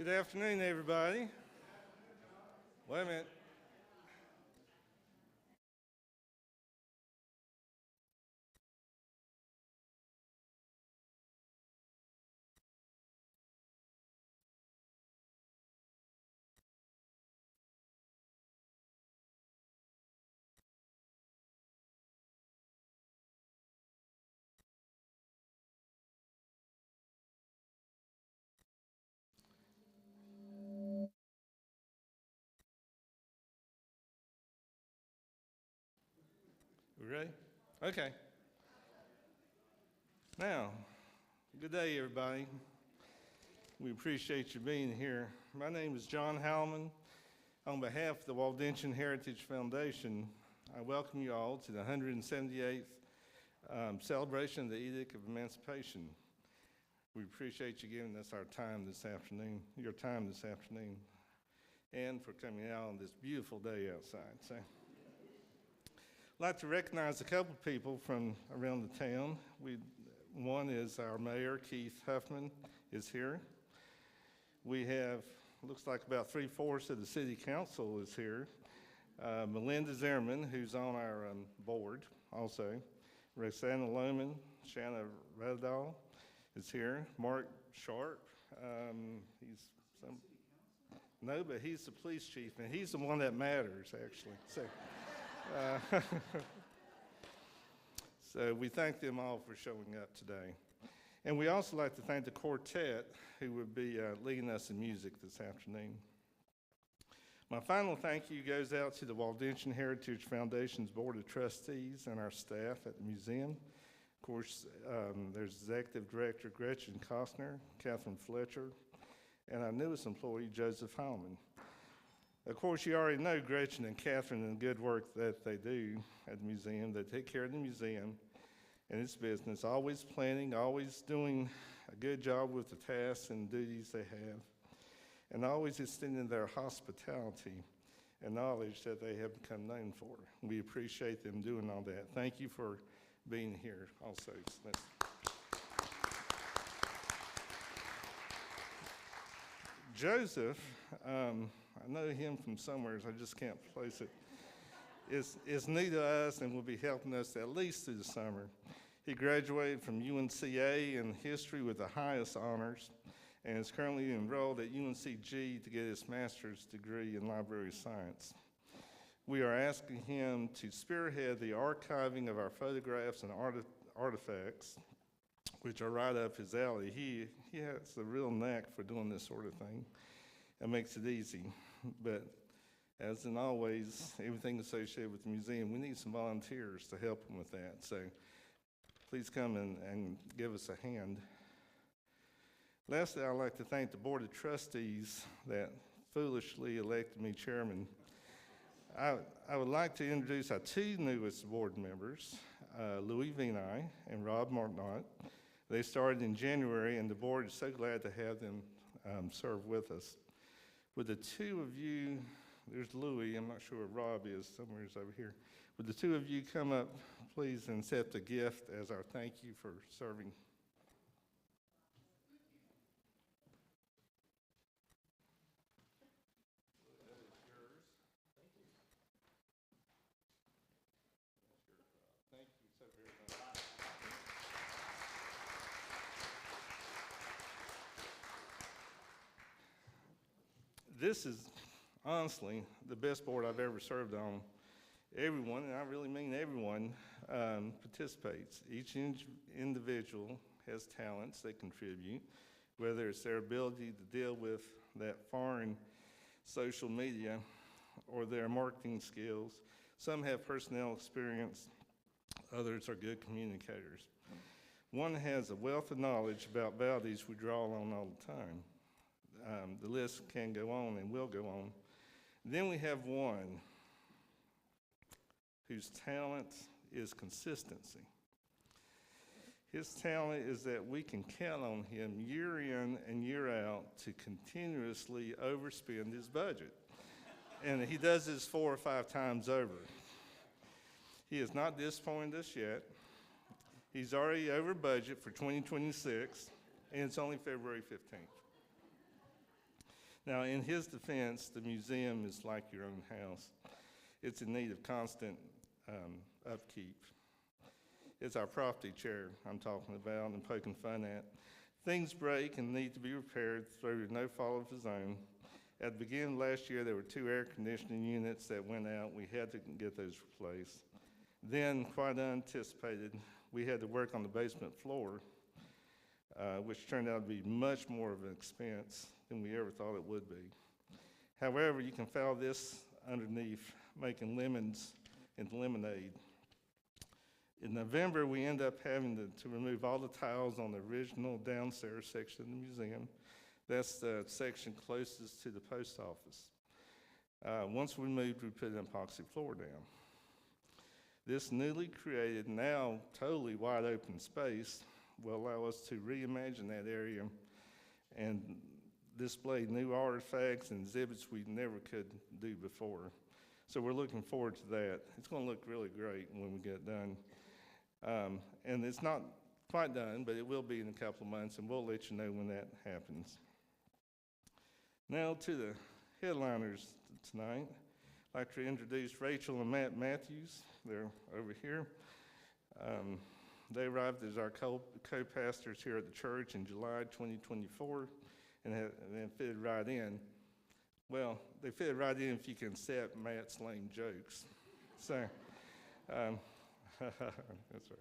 Good afternoon, everybody. Wait a minute. We ready? Okay. Now, good day, everybody. We appreciate you being here. My name is John Howman. On behalf of the Waldensian Heritage Foundation, I welcome you all to the 178th celebration of the Edict of Emancipation. We appreciate you giving us your time this afternoon, and for coming out on this beautiful day outside. So, I'd like to recognize a couple people from around the town. One is our mayor, Keith Huffman, is here. We have, looks like about 3/4 of the city council is here. Melinda Zimmerman, who's on our board also. Roxana Lohman, Shanna Radal is here. Mark Sharp, but he's the police chief, and he's the one that matters, actually. So we thank them all for showing up today. And we also like to thank the quartet who will be leading us in music this afternoon. My final thank you goes out to the Waldensian Heritage Foundation's Board of Trustees and our staff at the museum. Of course, there's Executive Director Gretchen Costner, Catherine Fletcher, and our newest employee, Joseph Hallman. Of course, you already know Gretchen and Catherine and the good work that they do at the museum. They take care of the museum and its business, always planning, always doing a good job with the tasks and duties they have, and always extending their hospitality and knowledge that they have become known for. We appreciate them doing all that. Thank you for being here also. Joseph, I know him from somewhere, I just can't place it. Is new to us and will be helping us at least through the summer. He graduated from UNCA in history with the highest honors and is currently enrolled at UNCG to get his master's degree in library science. We are asking him to spearhead the archiving of our photographs and artifacts, which are right up his alley. He has a real knack for doing this sort of thing. It makes it easy. But as in always, everything associated with the museum, we need some volunteers to help him with that. So please come and give us a hand. Lastly, I'd like to thank the Board of Trustees that foolishly elected me chairman. I would like to introduce our two newest board members, Louis Vini and Rob Martnott. They started in January, and the board is so glad to have them serve with us. Would the two of you, there's Louis, I'm not sure where Rob is, somewhere he's over here. Would the two of you come up, please, and accept a gift as our thank you for serving? This is honestly the best board I've ever served on. Everyone, and I really mean everyone, participates. Each individual has talents they contribute, whether it's their ability to deal with that foreign social media or their marketing skills. Some have personnel experience, others are good communicators. One has a wealth of knowledge about Valdese we draw on all the time. The list can go on and will go on. Then we have one whose talent is consistency. His talent is that we can count on him year in and year out to continuously overspend his budget. And he does this 4 or 5 times over. He has not disappointed us yet. He's already over budget for 2026, and it's only February 15th. Now, in his defense, the museum is like your own house. It's in need of constant upkeep. It's our property chair I'm talking about and poking fun at. Things break and need to be repaired through no fault of his own. At the beginning of last year, there were 2 air conditioning units that went out. We had to get those replaced. Then, quite unanticipated, we had to work on the basement floor, which turned out to be much more of an expense than we ever thought it would be. However, you can file this underneath making lemons into lemonade. In November, we end up having to remove all the tiles on the original downstairs section of the museum. That's the section closest to the post office. Once we moved, we put an epoxy floor down. This newly created, now totally wide open space will allow us to reimagine that area and display new artifacts and exhibits we never could do before. So we're looking forward to that. It's going to look really great when we get it done. And it's not quite done, but it will be in a couple of months, and we'll let you know when that happens. Now to the headliners tonight. I'd like to introduce Rachel and Matt Matthews. They're over here. They arrived as our co-pastors here at the church in July 2024 and fitted right in. Well, they fitted right in if you can accept Matt's lame jokes. So, that's right.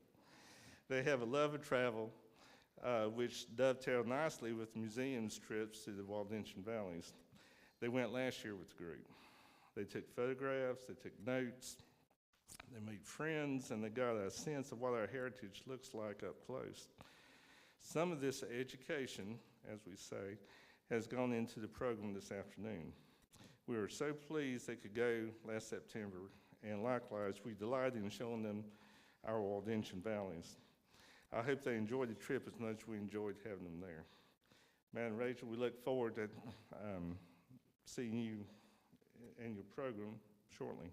They have a love of travel, which dovetailed nicely with the museum's trips to the Waldensian valleys. They went last year with the group. They took photographs, they took notes, they made friends, and they got a sense of what our heritage looks like up close. Some of this education, as we say, has gone into the program this afternoon. We were so pleased they could go last September, and likewise, we delighted in showing them our Waldensian valleys. I hope they enjoyed the trip as much as we enjoyed having them there. Matt and Rachel, we look forward to seeing you in your program shortly.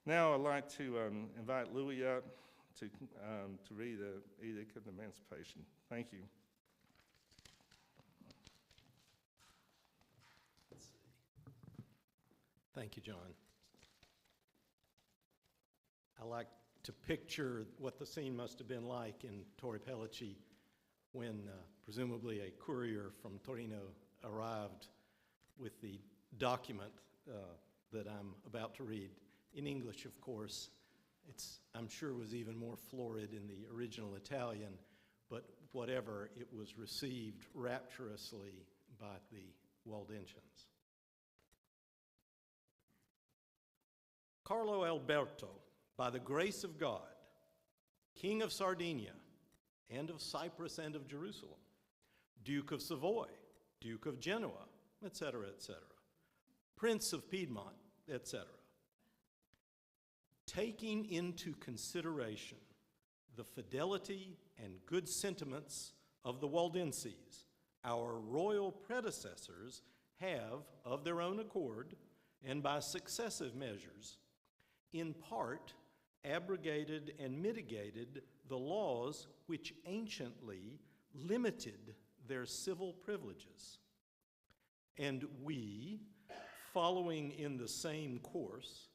Now I'd like to invite Louis up to read the Edict of Emancipation. Thank you. Thank you, John. I like to picture what the scene must have been like in Torre Pellice when presumably a courier from Torino arrived with the document that I'm about to read. In English, of course. I'm sure it was even more florid in the original Italian, but whatever, it was received rapturously by the Waldensians. Carlo Alberto, by the grace of God, King of Sardinia, and of Cyprus and of Jerusalem, Duke of Savoy, Duke of Genoa, etc., etc., Prince of Piedmont, etc., taking into consideration the fidelity and good sentiments of the Waldenses, our royal predecessors have, of their own accord, and by successive measures, in part abrogated and mitigated the laws which anciently limited their civil privileges. And we, following in the same course,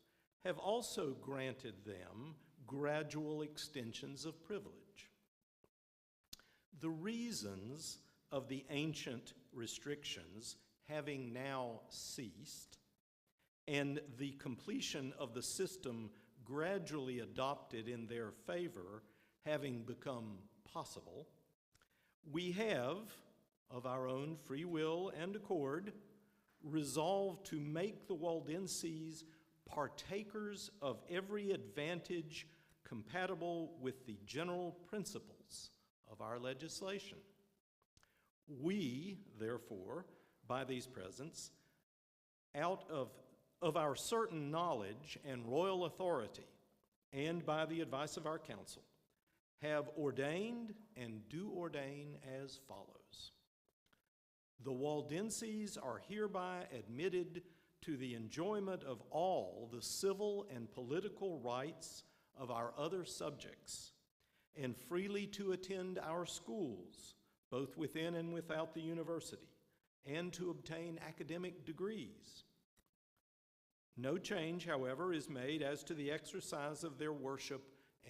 have also granted them gradual extensions of privilege. The reasons of the ancient restrictions having now ceased, and the completion of the system gradually adopted in their favor having become possible, we have, of our own free will and accord, resolved to make the Waldenses partakers of every advantage compatible with the general principles of our legislation. We, therefore, by these presents, out of our certain knowledge and royal authority, and by the advice of our council, have ordained and do ordain as follows. The Waldenses are hereby admitted to the enjoyment of all the civil and political rights of our other subjects, and freely to attend our schools, both within and without the university, and to obtain academic degrees. No change, however, is made as to the exercise of their worship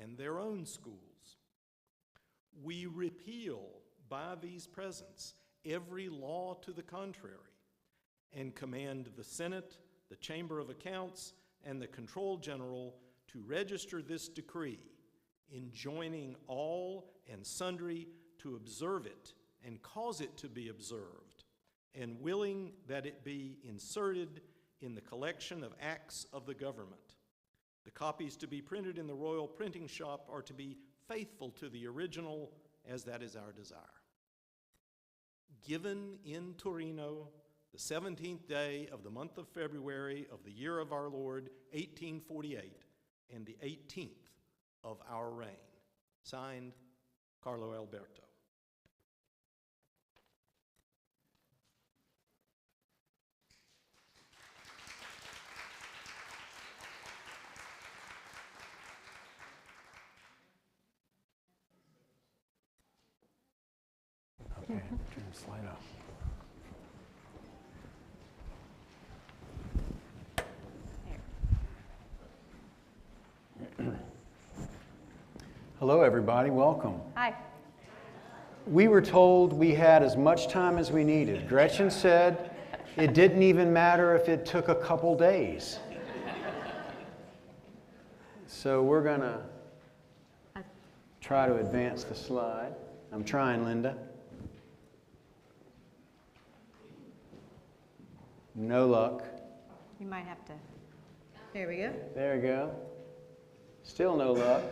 and their own schools. We repeal by these presents every law to the contrary and command the Senate, the Chamber of Accounts, and the Control General to register this decree, enjoining all and sundry to observe it and cause it to be observed, and willing that it be inserted in the collection of acts of the government. The copies to be printed in the royal printing shop are to be faithful to the original, as that is our desire. Given in Torino, the 17th day of the month of February of the year of our Lord, 1848, and the 18th of our reign. Signed, Carlo Alberto. Okay, turn the slide off. Hello, everybody. Welcome. Hi. We were told we had as much time as we needed. Gretchen said it didn't even matter if it took a couple days. So we're going to try to advance the slide. I'm trying, Linda. No luck. You might have to. There we go. There we go. Still no luck.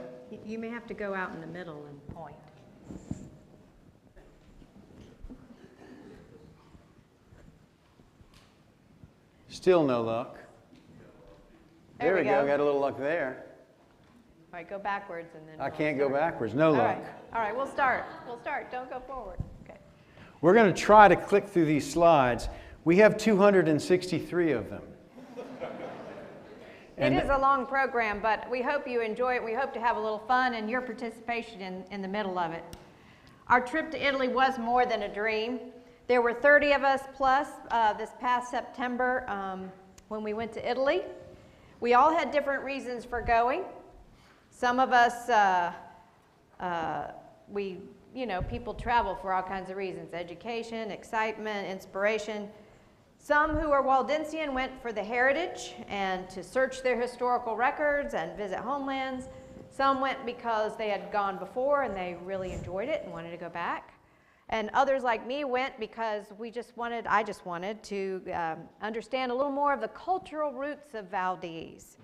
You may have to go out in the middle and point. Still no luck. There we go. Got a little luck there. All right, go backwards and then I we'll can't go start. backwards. No All luck. right. All right, we'll start. We'll start. Don't go forward. Okay. We're going to try to click through these slides. We have 263 of them. It is a long program, but we hope you enjoy it. We hope to have a little fun and your participation in the middle of it. Our trip to Italy was more than a dream. There were 30 of us plus this past September when we went to Italy. We all had different reasons for going. Some of us, people travel for all kinds of reasons: education, excitement, inspiration. Some who are Waldensian went for the heritage and to search their historical records and visit homelands. Some went because they had gone before and they really enjoyed it and wanted to go back. And others like me went because I just wanted to understand a little more of the cultural roots of Valdese.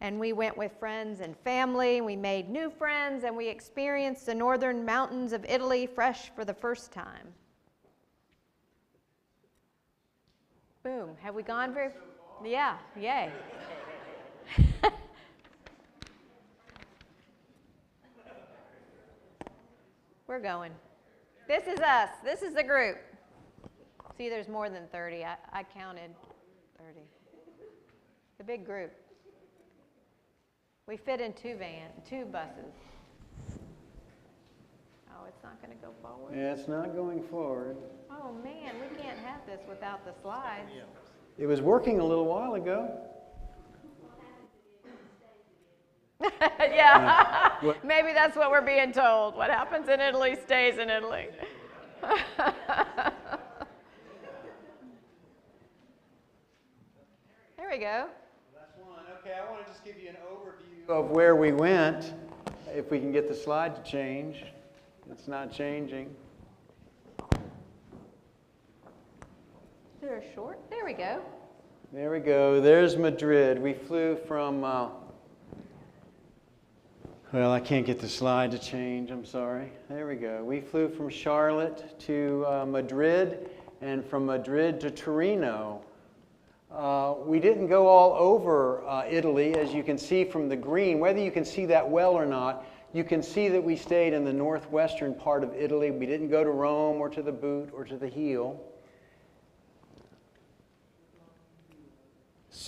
And we went with friends and family, we made new friends, and we experienced the northern mountains of Italy fresh for the first time. Boom. Have we gone very? Yeah, yay. We're going. This is us. This is the group. See, there's more than 30. I counted 30. The big group. We fit in two buses. Oh, it's not going to go forward? Yeah, it's not going forward. Oh, man, we can't have this without the slides. It was working a little while ago. Yeah, What? maybe that's what we're being told. What happens in Italy stays in Italy. There we go. That's one. Okay, I want to just give you an overview of where we went. If we can get the slide to change. It's not changing. They're short. There we go. There we go. There's Madrid. We flew from, well, I can't get the slide to change. I'm sorry. There we go. We flew from Charlotte to Madrid, and from Madrid to Torino. We didn't go all over Italy, as you can see from the green. Whether you can see that well or not, you can see that we stayed in the northwestern part of Italy. We didn't go to Rome or to the boot or to the heel.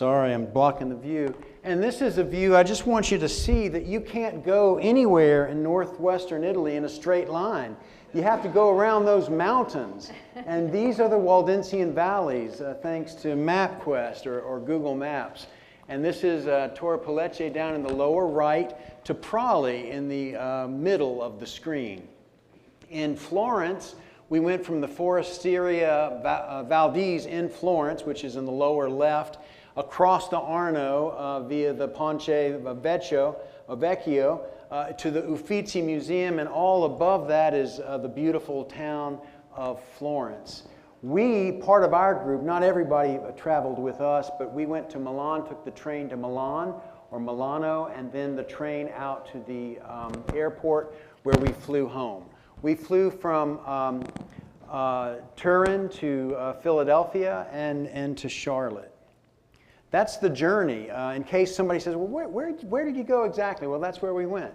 Sorry, I'm blocking the view. And this is a view, I just want you to see that you can't go anywhere in northwestern Italy in a straight line. You have to go around those mountains. And these are the Waldensian valleys, thanks to MapQuest or Google Maps. And this is Torre Pellecce down in the lower right to Prali in the middle of the screen. In Florence, we went from the Foresteria Valdese in Florence, which is in the lower left, across the Arno via the Ponte Vecchio to the Uffizi Museum, and all above that is the beautiful town of Florence. We, part of our group, not everybody traveled with us, but we went to Milan, took the train to Milan or Milano, and then the train out to the airport where we flew home. We flew from Turin to Philadelphia and to Charlotte. That's the journey. In case somebody says, well, where did you go exactly? Well, that's where we went.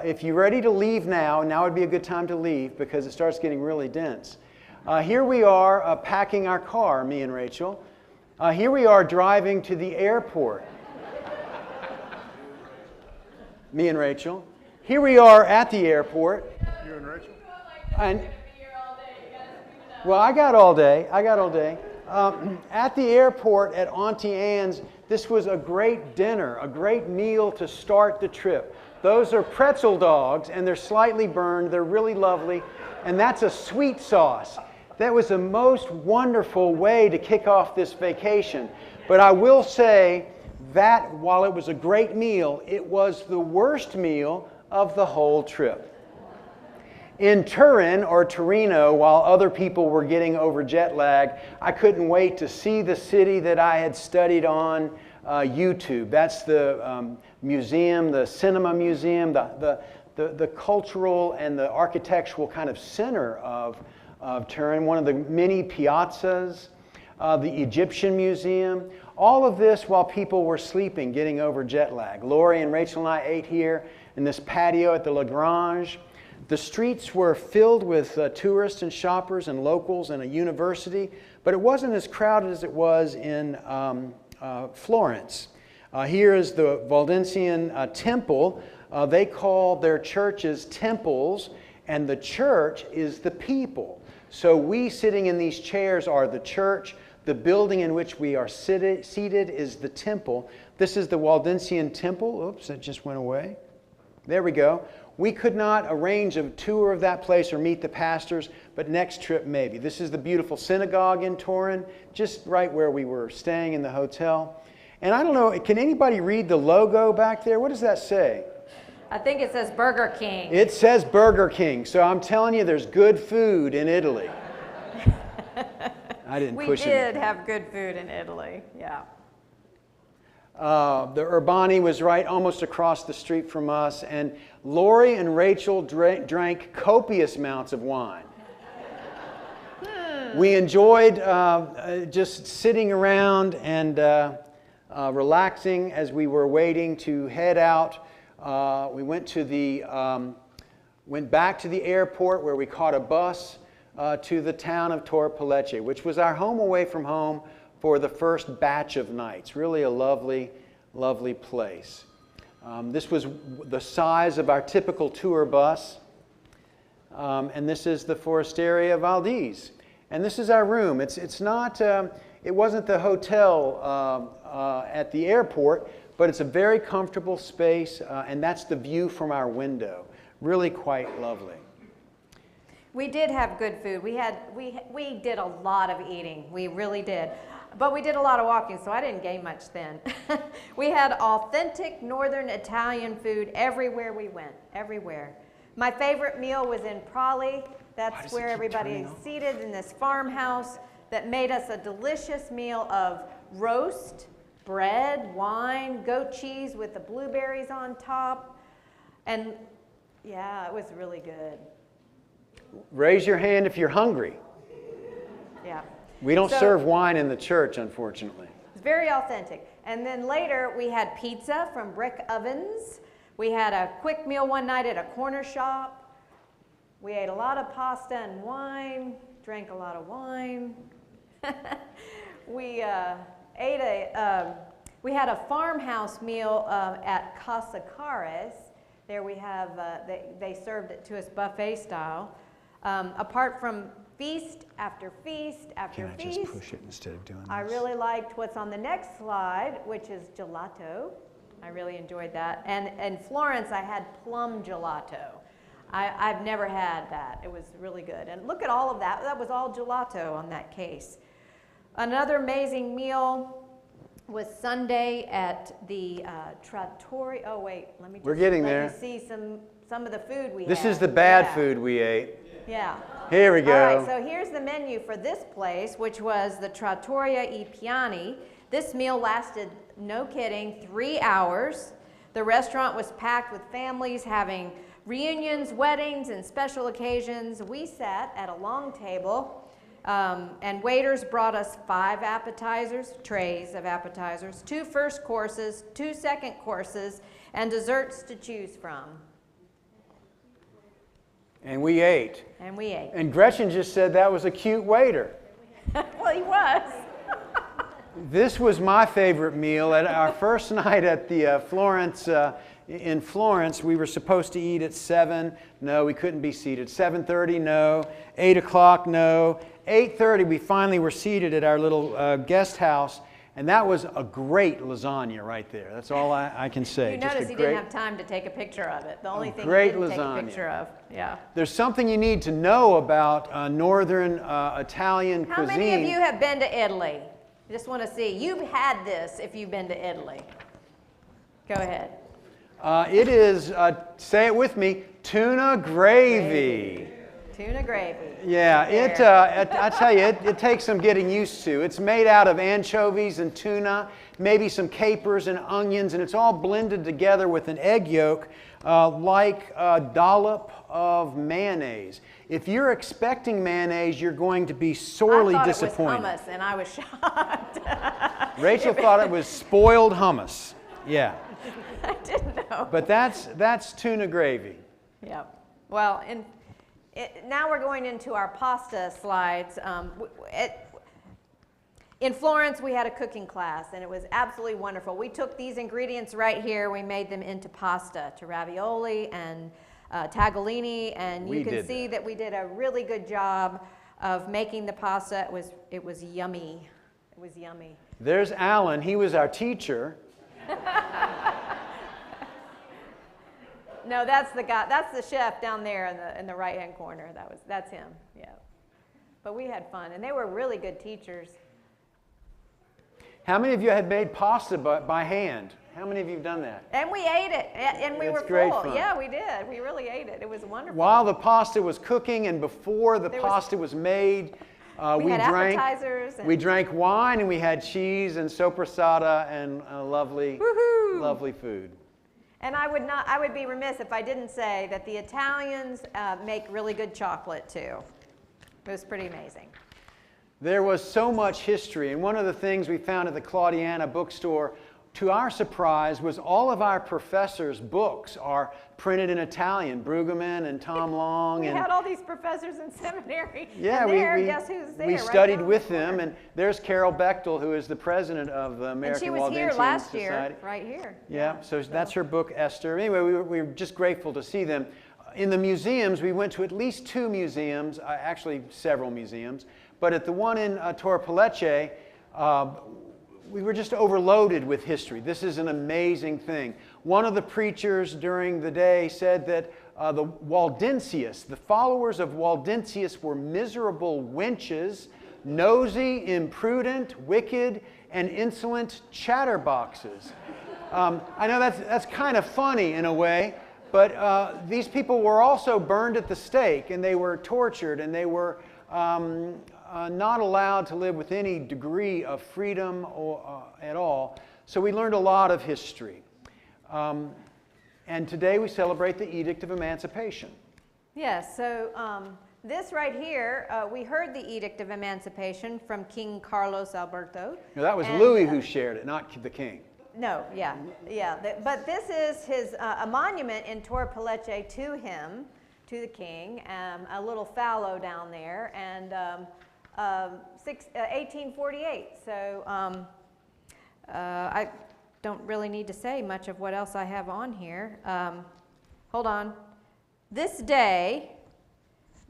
If you're ready to leave now would be a good time to leave because it starts getting really dense. Here we are packing our car, me and Rachel. Here we are driving to the airport. Me and Rachel. Here we are at the airport. You and Rachel? And, well, I got all day. At the airport at Auntie Anne's, this was a great dinner, a great meal to start the trip. Those are pretzel dogs, and they're slightly burned. They're really lovely, and that's a sweet sauce. That was a most wonderful way to kick off this vacation. But I will say that while it was a great meal, it was the worst meal of the whole trip. In Turin or Torino, while other people were getting over jet lag, I couldn't wait to see the city that I had studied on YouTube. That's the museum, the cinema museum, the cultural and the architectural kind of center of Turin, one of the many piazzas, the Egyptian museum. All of this while people were sleeping, getting over jet lag. Lori and Rachel and I ate here in this patio at the Lagrange. The streets were filled with tourists and shoppers and locals and a university, but it wasn't as crowded as it was in Florence. Here is the Waldensian temple. They call their churches temples, and the church is the people. So we sitting in these chairs are the church. The building in which we are seated is the temple. This is the Waldensian temple. Oops, it just went away. There we go. We could not arrange a tour of that place or meet the pastors, but next trip maybe. This is the beautiful synagogue in Turin, just right where we were staying in the hotel. And I don't know, can anybody read the logo back there? What does that say? I think it says Burger King. It says Burger King, so I'm telling you there's good food in Italy. I didn't push it. We did have good food in Italy, yeah. The Urbani was right almost across the street from us, and Lori and Rachel drank copious amounts of wine. We enjoyed just sitting around and relaxing as we were waiting to head out. We went back to the airport where we caught a bus to the town of Torre Pellecce, which was our home away from home for the first batch of nights. Really a lovely, lovely place. This was the size of our typical tour bus. And this is the Foresteria Valdese. And this is our room. It's not, it wasn't the hotel at the airport, but it's a very comfortable space, and that's the view from our window. Really quite lovely. We did have good food. We did a lot of eating. We really did. But we did a lot of walking, so I didn't gain much then. We had authentic northern Italian food everywhere we went, everywhere. My favorite meal was in Prali. That's where everybody is seated in this farmhouse that made us a delicious meal of roast, bread, wine, goat cheese with the blueberries on top. And yeah, it was really good. Raise your hand if you're hungry. Yeah. We don't serve wine in the church, unfortunately. It's very authentic. And then later we had pizza from brick ovens. We had a quick meal one night at a corner shop. We ate a lot of pasta and wine, drank a lot of wine. We ate We had a farmhouse meal at Casa Cares. There we have, they served it to us buffet style. Apart from feast after feast after feast. Can I just push it instead of doing this? I really liked what's on the next slide, which is gelato. I really enjoyed that. And in Florence, I had plum gelato. I've never had that. It was really good. And look at all of that. That was all gelato on that case. Another amazing meal was Sunday at the trattoria. Oh wait, let me just We're getting let there. you see some of the food we had. This is the bad Yeah. food we ate. Yeah. Here we go. All right, so here's the menu for this place, which was the Trattoria I Piani. This meal lasted, no kidding, 3 hours. The restaurant was packed with families having reunions, weddings, and special occasions. We sat at a long table, and waiters brought us 5 appetizers, trays of appetizers, 2 first courses, 2 second courses, and desserts to choose from. And we ate. And we ate. And Gretchen just said that was a cute waiter. Well, he was. This was my favorite meal. At our first night at the in Florence, we were supposed to eat at 7. No, we couldn't be seated. 7:30, no. 8 o'clock, no. 8:30, we finally were seated at our little guest house, and that was a great lasagna right there. That's all I can say. You Just notice a he great, didn't have time to take a picture of it. The only thing he great didn't take a lasagna. picture of. Yeah. There's something you need to know about northern Italian How cuisine. many of you have been to Italy? I just want to see. You've had this if you've been to Italy. Go ahead. It is, say it with me, tuna gravy. Tuna gravy. Yeah, Right I tell you, it takes some getting used to. It's made out of anchovies and tuna, maybe some capers and onions, and it's all blended together with an egg yolk like a dollop of mayonnaise. If you're expecting mayonnaise, you're going to be sorely disappointed. I thought it was hummus, and I was shocked. Rachel thought it was spoiled hummus. Yeah. I didn't know. But that's tuna gravy. Yep. Well, now we're going into our pasta slides. In Florence, we had a cooking class, and it was absolutely wonderful. We took these ingredients right here. We made them into pasta, to ravioli and tagliatelle, and you can see that we did a really good job of making the pasta. It was yummy. It was yummy. There's Alan. He was our teacher. No, that's the guy. That's the chef down there in the right-hand corner. That's him. Yeah. But we had fun, and they were really good teachers. How many of you had made pasta by hand? How many of you have done that? And we ate it, and we were great full. fun. Yeah, we did. We really ate it. It was wonderful. While the pasta was cooking and before the pasta was made, we had appetizers. We drank wine, and we had cheese and sopressata and lovely food. And I would be remiss if I didn't say that the Italians make really good chocolate too. It was pretty amazing. There was so much history, and one of the things we found at the Claudiana bookstore, to our surprise, was all of our professors' books are printed in Italian. Brueggemann and Tom Long. We had all these professors in seminary. Yeah, and guess who's there? we right studied down with the corner. them, and there's Carol Bechtel, who is the president of the American Waldensian Society. And she was here last year, right here. Yeah, so that's her book, Esther. Anyway, we were just grateful to see them. In the museums, we went to at least 2 museums, actually several museums, but at the one in Torre Pellice, we were just overloaded with history. This is an amazing thing. One of the preachers during the day said that the Waldensians, the followers of Waldensius, were miserable wenches, nosy, imprudent, wicked, and insolent chatterboxes. I know that's kind of funny in a way, but these people were also burned at the stake, and they were tortured, and they were not allowed to live with any degree of freedom at all. So we learned a lot of history. And today we celebrate the Edict of Emancipation. Yes, so this right here, we heard the Edict of Emancipation from King Carlos Alberto. Now, that was Louis who shared it, not the king. No, yeah. But this is his a monument in Torre Pellice to him, to the king, a little fallow down there, and 1848. So don't really need to say much of what else I have on here. Hold on. This day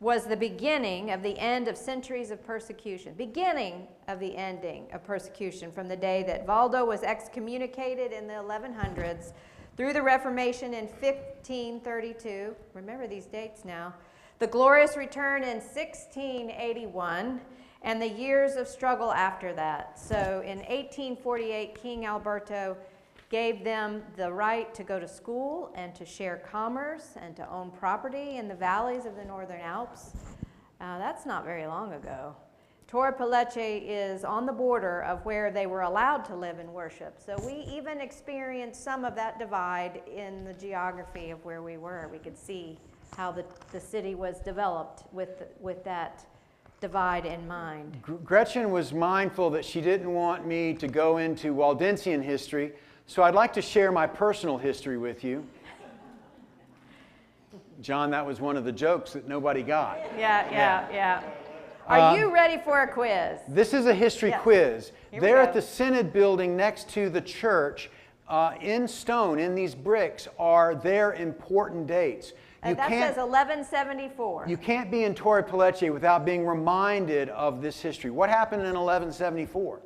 was the beginning of the end of centuries of persecution. Beginning of the ending of persecution from the day that Valdo was excommunicated in the 1100s through the Reformation in 1532. Remember these dates now. The glorious return in 1681 and the years of struggle after that. So in 1848, King Alberto gave them the right to go to school and to share commerce and to own property in the valleys of the Northern Alps. That's not very long ago. Torre Pellice is on the border of where they were allowed to live and worship. So we even experienced some of that divide in the geography of where we were. We could see how the city was developed with that divide in mind. Gretchen was mindful that she didn't want me to go into Waldensian history, so I'd like to share my personal history with you. John, that was one of the jokes that nobody got. Yeah. Are you ready for a quiz? This is a history quiz. There at the Synod building next to the church, in stone, in these bricks, are their important dates. That says 1174. You can't be in Torre Pellice without being reminded of this history. What happened in 1174?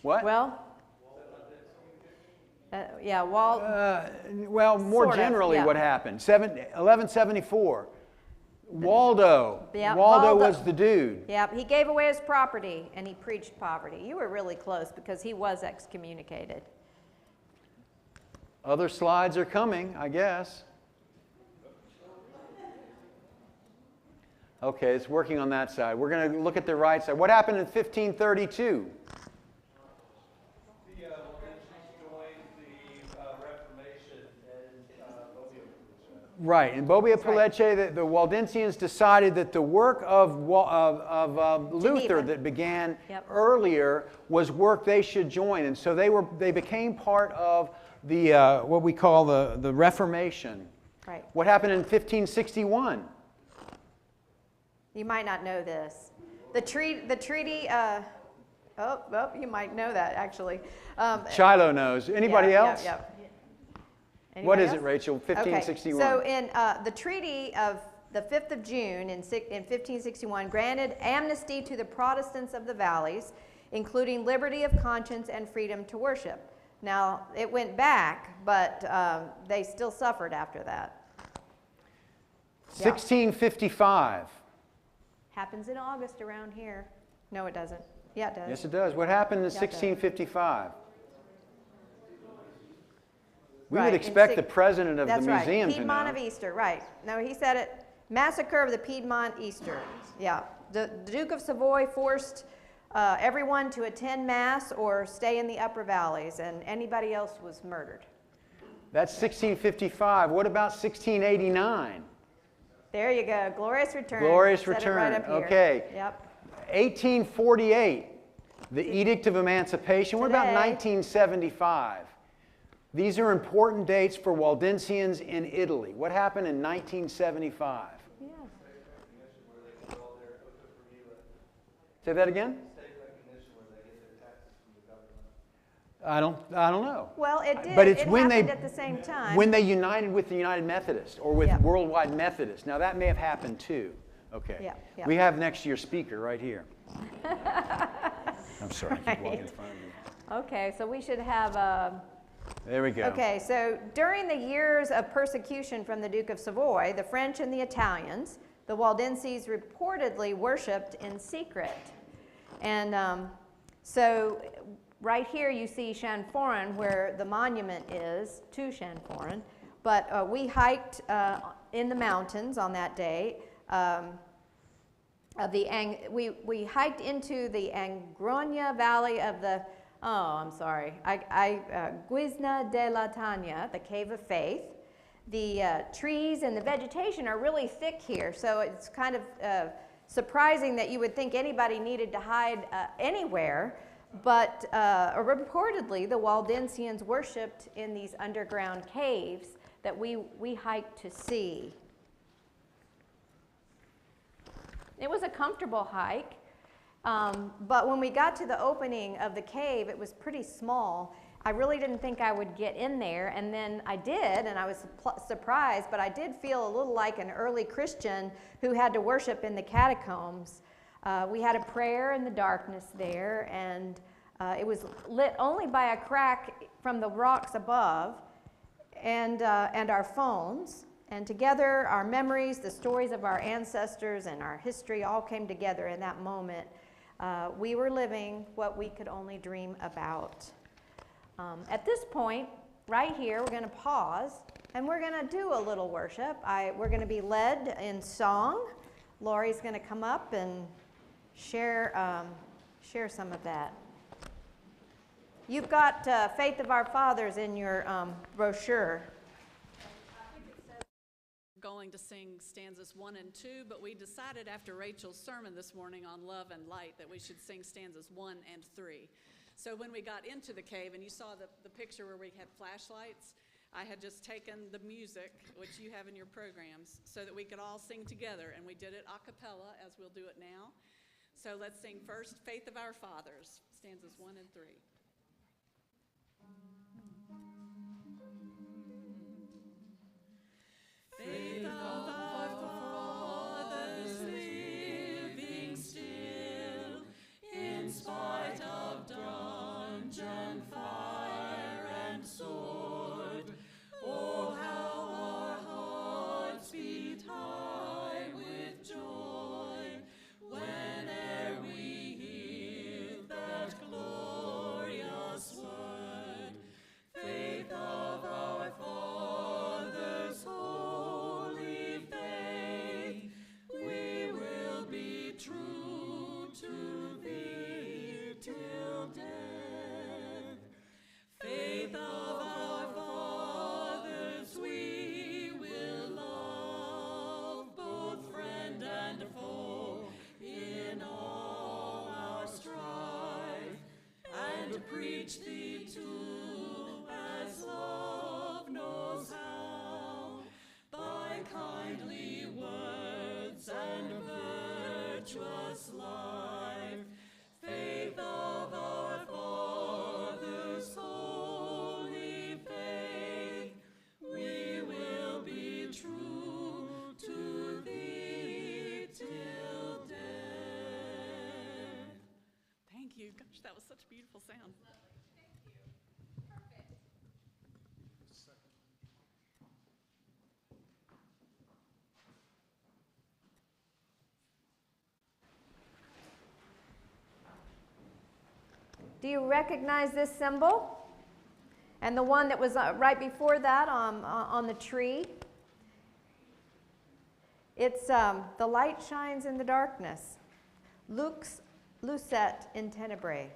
What? Well, well, more sort of, generally, yeah. what happened? 1174. Waldo. Yeah, Waldo Waldo was the dude. Yeah, he gave away his property and he preached poverty. You were really close because he was excommunicated. Other slides are coming, I guess. Okay, it's working on that side. We're going to look at the right side. What happened in 1532? The Waldensians joined the Reformation and Right, in Bobbia Pellice, the Waldensians decided that the work of Luther that began earlier was work they should join, and so they became part of the what we call the Reformation. Right. What happened in 1561? You might not know this. The treaty. You might know that actually. Shiloh knows. Anybody else? Yeah. What Anybody is else? it, Rachel? 1561. Okay. So in the treaty of the 5th of June in 1561 granted amnesty to the Protestants of the valleys, including liberty of conscience and freedom to worship. Now, it went back, but they still suffered after that. 1655. Happens in August around here. No, it doesn't. Yeah, it does. Yes, it does. What happened in Yeah, it does. 1655? We Right, would in expect the president of the That's right. museum to Piedmont know. of Easter, right. No, he said it. Massacre of the Piedmont Easter. Yeah. The Duke of Savoy forced everyone to attend Mass or stay in the upper valleys, and anybody else was murdered. That's 1655. What about 1689? There you go. Glorious Return. Glorious Said it Return. right up here. Okay. Yep. 1848, the Edict of Emancipation. What about Today. 1975? These are important dates for Waldensians in Italy. What happened in 1975? Yeah. Say that again? I don't know. Well, it did. But it's it when happened they at the same time. when they united with the United Methodists or with Yeah. Worldwide Methodists. Now that may have happened too. Okay. Yeah. We have next year's speaker right here. I'm sorry. I keep walking in front of you. Okay, so we should have There we go. Okay, so during the years of persecution from the Duke of Savoy, the French and the Italians, the Waldenses reportedly worshipped in secret. And so right here you see Chanforan, where the monument is to Chanforan. But we hiked in the mountains on that day. We hiked into the Angrogna Valley of the Guisna de la Tania, the Cave of Faith. The trees and the vegetation are really thick here, so it's kind of surprising that you would think anybody needed to hide anywhere, but reportedly the Waldensians worshipped in these underground caves that we hiked to see. It was a comfortable hike. But when we got to the opening of the cave, it was pretty small. I really didn't think I would get in there, and then I did, and I was surprised, but I did feel a little like an early Christian who had to worship in the catacombs. We had a prayer in the darkness there, and it was lit only by a crack from the rocks above, and our phones. And together, our memories, the stories of our ancestors, and our history all came together in that moment. We were living what we could only dream about. At this point, right here, we're going to pause, and we're going to do a little worship. We're going to be led in song. Lori's going to come up and share some of that. You've got Faith of Our Fathers in your brochure. Going to sing stanzas 1 and 2, but we decided after Rachel's sermon this morning on love and light that we should sing stanzas 1 and 3. So when we got into the cave, and you saw the picture where we had flashlights, I had just taken the music, which you have in your programs, so that we could all sing together, and we did it a cappella, as we'll do it now. So let's sing first Faith of Our Fathers, stanzas 1 and 3. Faith of our fathers, living still, in spite of dungeon, fire, and sword. Oh, how our hearts beat high with joy whene'er we hear that glorious word. Faith of our fathers, holy faith, we will be true to thee till death. Faith of our fathers, we will love both friend and foe in all our strife, and preach thee too as love knows how, by kindly words and virtuous life. Faith of our fathers, holy faith, we will be true to thee till death. Thank you. Gosh, that was such a beautiful sound. Do you recognize this symbol? And the one that was right before that on the tree? It's the light shines in the darkness. Lux lucet in tenebrae.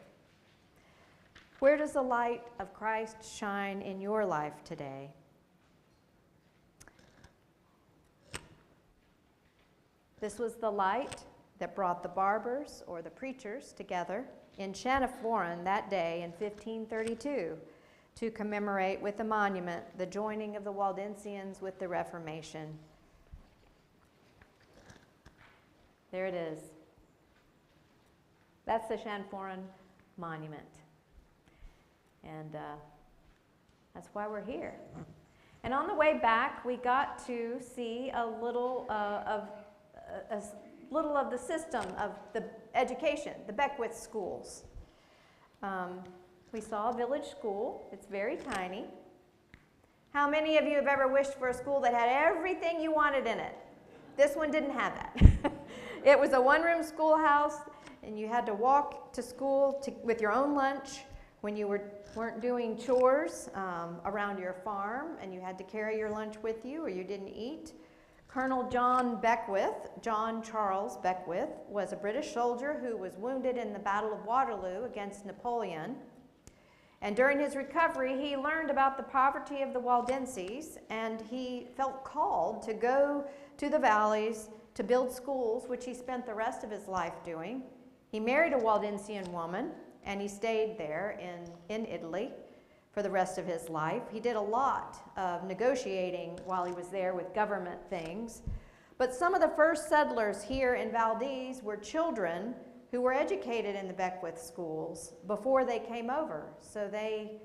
Where does the light of Christ shine in your life today? This was the light that brought the barbers or the preachers together in Llanfforen that day in 1532 to commemorate with a monument the joining of the Waldensians with the Reformation. There it is. That's the Llanfforen monument. And that's why we're here. And on the way back, we got to see a little of the system of the education, the Beckwith schools. We saw a village school. It's very tiny. How many of you have ever wished for a school that had everything you wanted in it? This one didn't have that. It was a one-room schoolhouse, and you had to walk to school with your own lunch when you weren't doing chores around your farm, and you had to carry your lunch with you or you didn't eat. Colonel John Charles Beckwith, was a British soldier who was wounded in the Battle of Waterloo against Napoleon. And during his recovery, he learned about the poverty of the Waldenses, and he felt called to go to the valleys to build schools, which he spent the rest of his life doing. He married a Waldensian woman, and he stayed there in Italy for the rest of his life. He did a lot of negotiating while he was there with government things. But some of the first settlers here in Valdese were children who were educated in the Beckwith schools before they came over, so they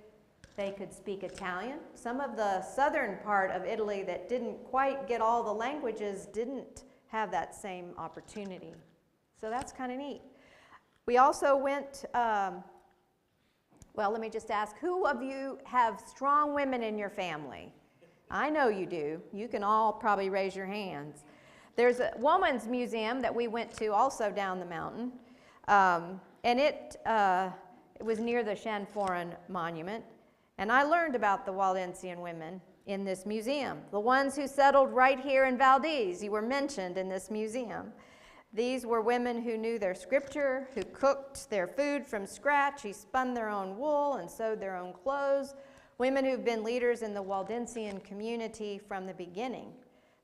could speak Italian. Some of the southern part of Italy that didn't quite get all the languages didn't have that same opportunity. So that's kind of neat. We also went, well, let me just ask, who of you have strong women in your family? I know you do. You can all probably raise your hands. There's a woman's museum that we went to also down the mountain, and it was near the Shanforan Monument. And I learned about the Waldensian women in this museum. The ones who settled right here in Valdese, you were mentioned in this museum. These were women who knew their scripture, who cooked their food from scratch, who spun their own wool and sewed their own clothes, women who've been leaders in the Waldensian community from the beginning.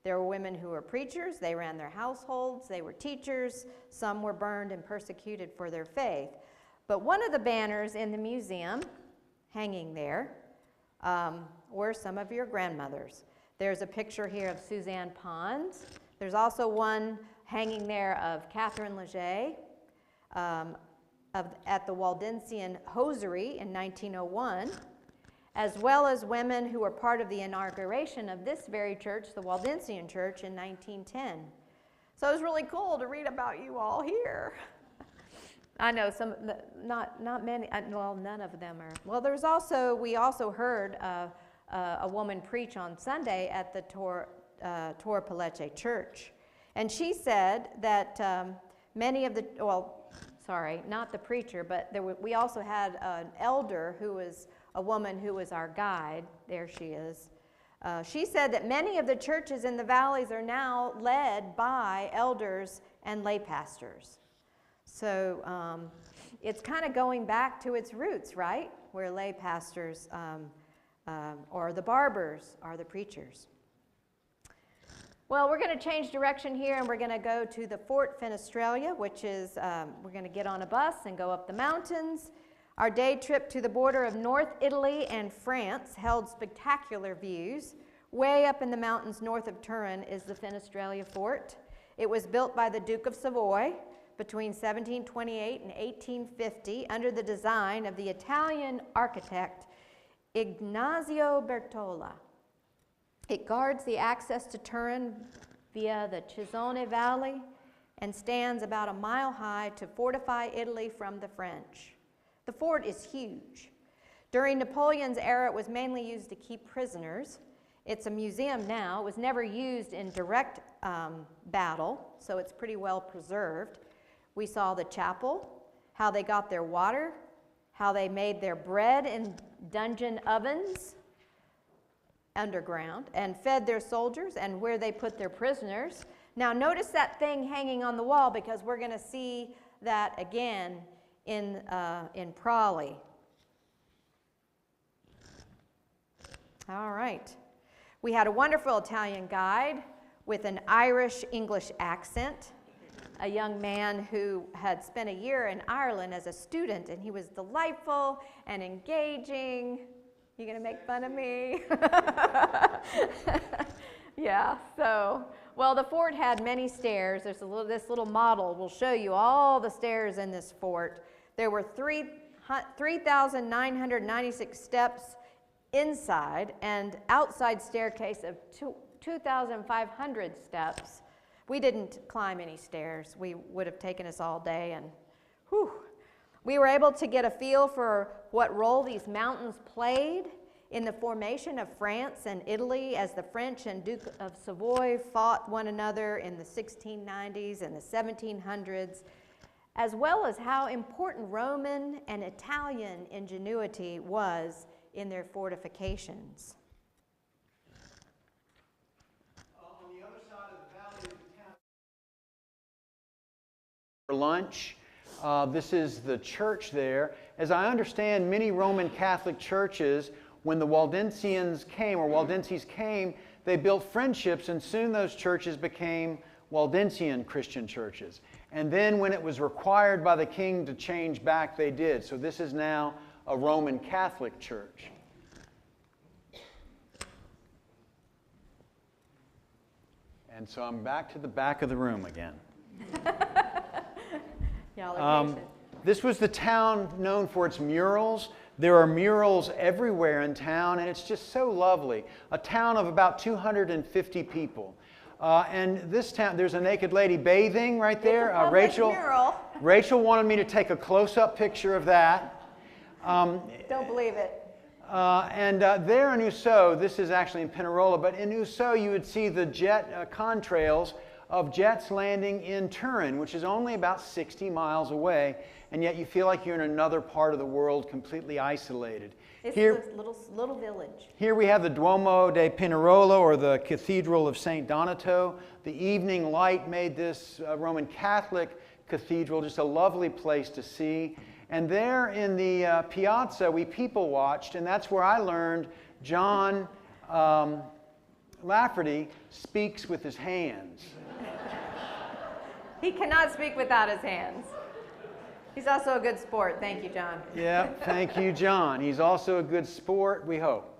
There were women who were preachers, they ran their households, they were teachers, some were burned and persecuted for their faith. But one of the banners in the museum hanging there were some of your grandmothers. There's a picture here of Suzanne Pons. There's also one hanging there of Catherine Leger at the Waldensian Hosiery in 1901, as well as women who were part of the inauguration of this very church, the Waldensian Church, in 1910. So it was really cool to read about you all here. I know some, not many, well, none of them are. Well, we also heard a woman preach on Sunday at the Tor Peleche Church. And she said that many of the, well, sorry, not the preacher, but we also had an elder who was a woman who was our guide. There she is. She said that many of the churches in the valleys are now led by elders and lay pastors. So it's kind of going back to its roots, right? Where lay pastors or the barbers are the preachers. Well, we're going to change direction here, and we're going to go to the Fort Fenestralia, which is, we're going to get on a bus and go up the mountains. Our day trip to the border of North Italy and France held spectacular views. Way up in the mountains north of Turin is the Fenestralia Fort. It was built by the Duke of Savoy between 1728 and 1850 under the design of the Italian architect Ignazio Bertola. It guards the access to Turin via the Chisone Valley and stands about a mile high to fortify Italy from the French. The fort is huge. During Napoleon's era, it was mainly used to keep prisoners. It's a museum now. It was never used in direct battle, so it's pretty well preserved. We saw the chapel, how they got their water, how they made their bread in dungeon ovens underground and fed their soldiers, and where they put their prisoners. Now notice that thing hanging on the wall, because we're going to see that again in Prali. All right. We had a wonderful Italian guide with an Irish-English accent, a young man who had spent a year in Ireland as a student, and he was delightful and engaging. You gonna make fun of me? Yeah, so, well, the fort had many stairs. There's this little model will show you all the stairs in this fort. There were 3,996 steps inside, and outside staircase of 2,500 steps. We didn't climb any stairs. We would have taken us all day, and whew. We were able to get a feel for what role these mountains played in the formation of France and Italy as the French and Duke of Savoy fought one another in the 1690s and the 1700s, as well as how important Roman and Italian ingenuity was in their fortifications. On the other side of the valley of the town, for lunch. This is the church there. As I understand, many Roman Catholic churches, when the Waldensians came, or Waldenses came, they built friendships, and soon those churches became Waldensian Christian churches. And then when it was required by the king to change back, they did. So this is now a Roman Catholic church. And so I'm back to the back of the room again. Y'all are patient. This was the town known for its murals. There are murals everywhere in town, and it's just so lovely. A town of about 250 people. And this town, there's a naked lady bathing right there. It's a public mural. Rachel wanted me to take a close-up picture of that. Don't believe it. There in Uso, this is actually in Pinerolo, but in Uso you would see the jet contrails of jets landing in Turin, which is only about 60 miles away, and yet you feel like you're in another part of the world completely isolated. It's a little village. Here we have the Duomo de Pinerolo, or the Cathedral of St. Donato. The evening light made this Roman Catholic cathedral just a lovely place to see. And there in the piazza, we people watched, and that's where I learned John Lafferty speaks with his hands. He cannot speak without his hands. He's also a good sport. Thank you, John. Yeah, thank you, John. He's also a good sport, we hope.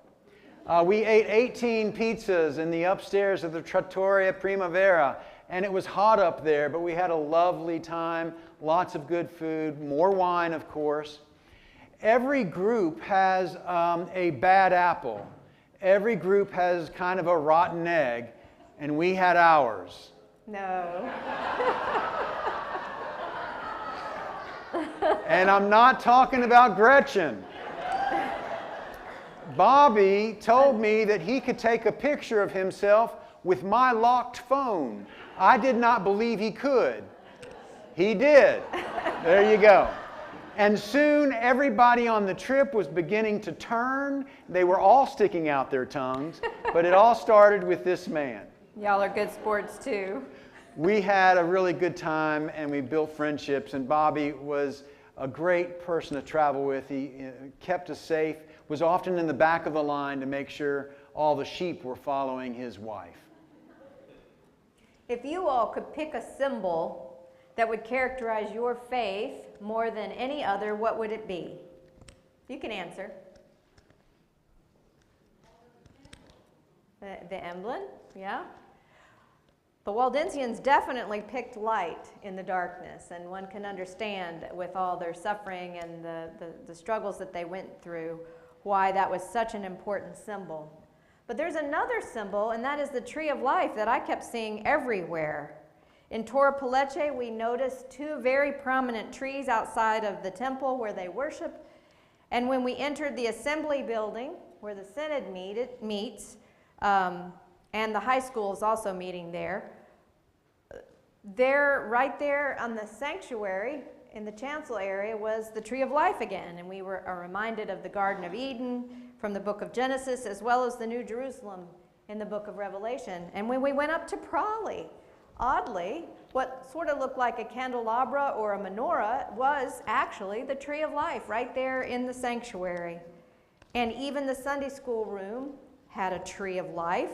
We ate 18 pizzas in the upstairs of the Trattoria Primavera, and it was hot up there, but we had a lovely time, lots of good food, more wine, of course. Every group has a bad apple. Every group has kind of a rotten egg, and we had ours. No. And I'm not talking about Gretchen. Bobby told me that he could take a picture of himself with my locked phone. I did not believe he could. He did. There you go. And soon everybody on the trip was beginning to turn. They were all sticking out their tongues, but it all started with this man. Y'all are good sports too. We had a really good time, and we built friendships, and Bobby was a great person to travel with. He kept us safe, was often in the back of the line to make sure all the sheep were following his wife. If you all could pick a symbol that would characterize your faith more than any other, what would it be? You can answer. The emblem, yeah. The Waldensians definitely picked light in the darkness, and one can understand with all their suffering and the struggles that they went through why that was such an important symbol. But there's another symbol, and that is the tree of life that I kept seeing everywhere. In Torre Pellece, we noticed two very prominent trees outside of the temple where they worship. And when we entered the assembly building, where the synod meets, and the high school is also meeting there, right there on the sanctuary in the chancel area was the tree of life again. And we are reminded of the Garden of Eden from the book of Genesis, as well as the New Jerusalem in the book of Revelation. And when we went up to Prawley, oddly, what sort of looked like a candelabra or a menorah was actually the tree of life right there in the sanctuary. And even the Sunday school room had a tree of life,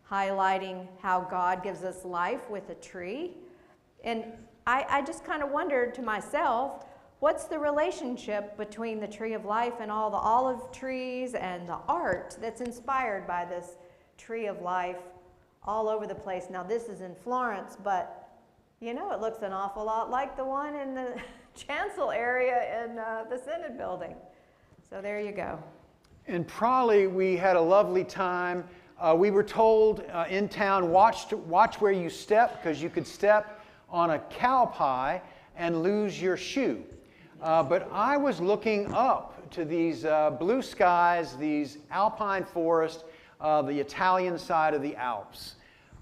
highlighting how God gives us life with a tree. And I just kind of wondered to myself, what's the relationship between the tree of life and all the olive trees and the art that's inspired by this tree of life all over the place? Now, this is in Florence, but you know, it looks an awful lot like the one in the chancel area in the Synod building. So there you go. In Prawley, we had a lovely time. We were told in town, watch where you step, because you could step on a cow pie and lose your shoe. But I was looking up to these blue skies, these alpine forests, the Italian side of the Alps.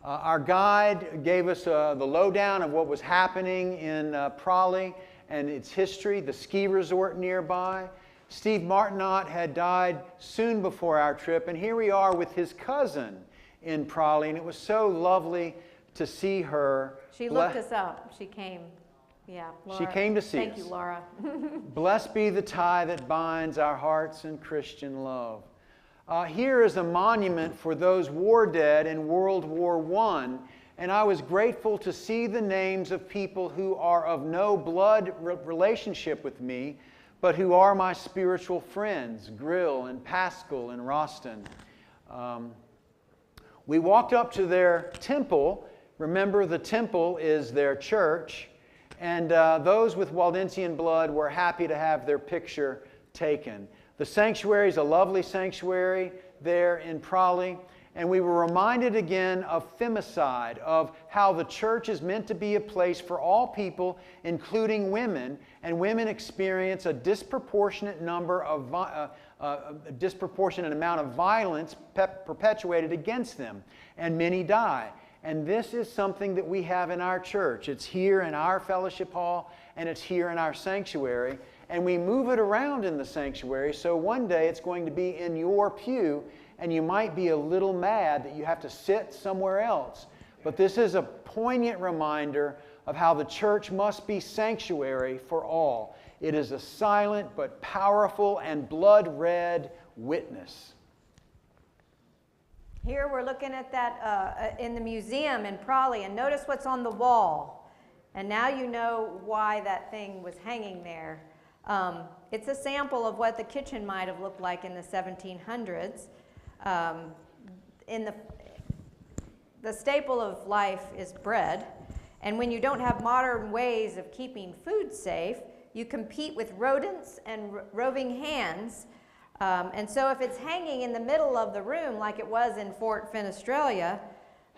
Our guide gave us the lowdown of what was happening in Prawley and its history, the ski resort nearby. Steve Martinot had died soon before our trip, and here we are with his cousin in Prawley, and it was so lovely to see her. She looked us up. She came. Yeah, Laura. She came to see us. Thank you, Laura. Blessed be the tie that binds our hearts in Christian love. Here is a monument for those war dead in World War I, and I was grateful to see the names of people who are of no blood relationship with me, but who are my spiritual friends, Grill and Pascal and Roston. We walked up to their temple. Remember, the temple is their church. and those with Waldensian blood were happy to have their picture taken. The sanctuary is a lovely sanctuary there in Prali, and we were reminded again of femicide, of how the church is meant to be a place for all people, including women, and women experience a disproportionate number of a disproportionate amount of violence perpetuated against them, and many die. And this is something that we have in our church. It's here in our fellowship hall, and it's here in our sanctuary. And we move it around in the sanctuary, so one day it's going to be in your pew, and you might be a little mad that you have to sit somewhere else. But this is a poignant reminder of how the church must be sanctuary for all. It is a silent but powerful and blood-red witness. Here we're looking at that in the museum in Prali, and notice what's on the wall. And now you know why that thing was hanging there. It's a sample of what the kitchen might have looked like in the 1700s. The staple of life is bread, and when you don't have modern ways of keeping food safe, you compete with rodents and roving hands. And so if it's hanging in the middle of the room like it was in Fort Finestralia,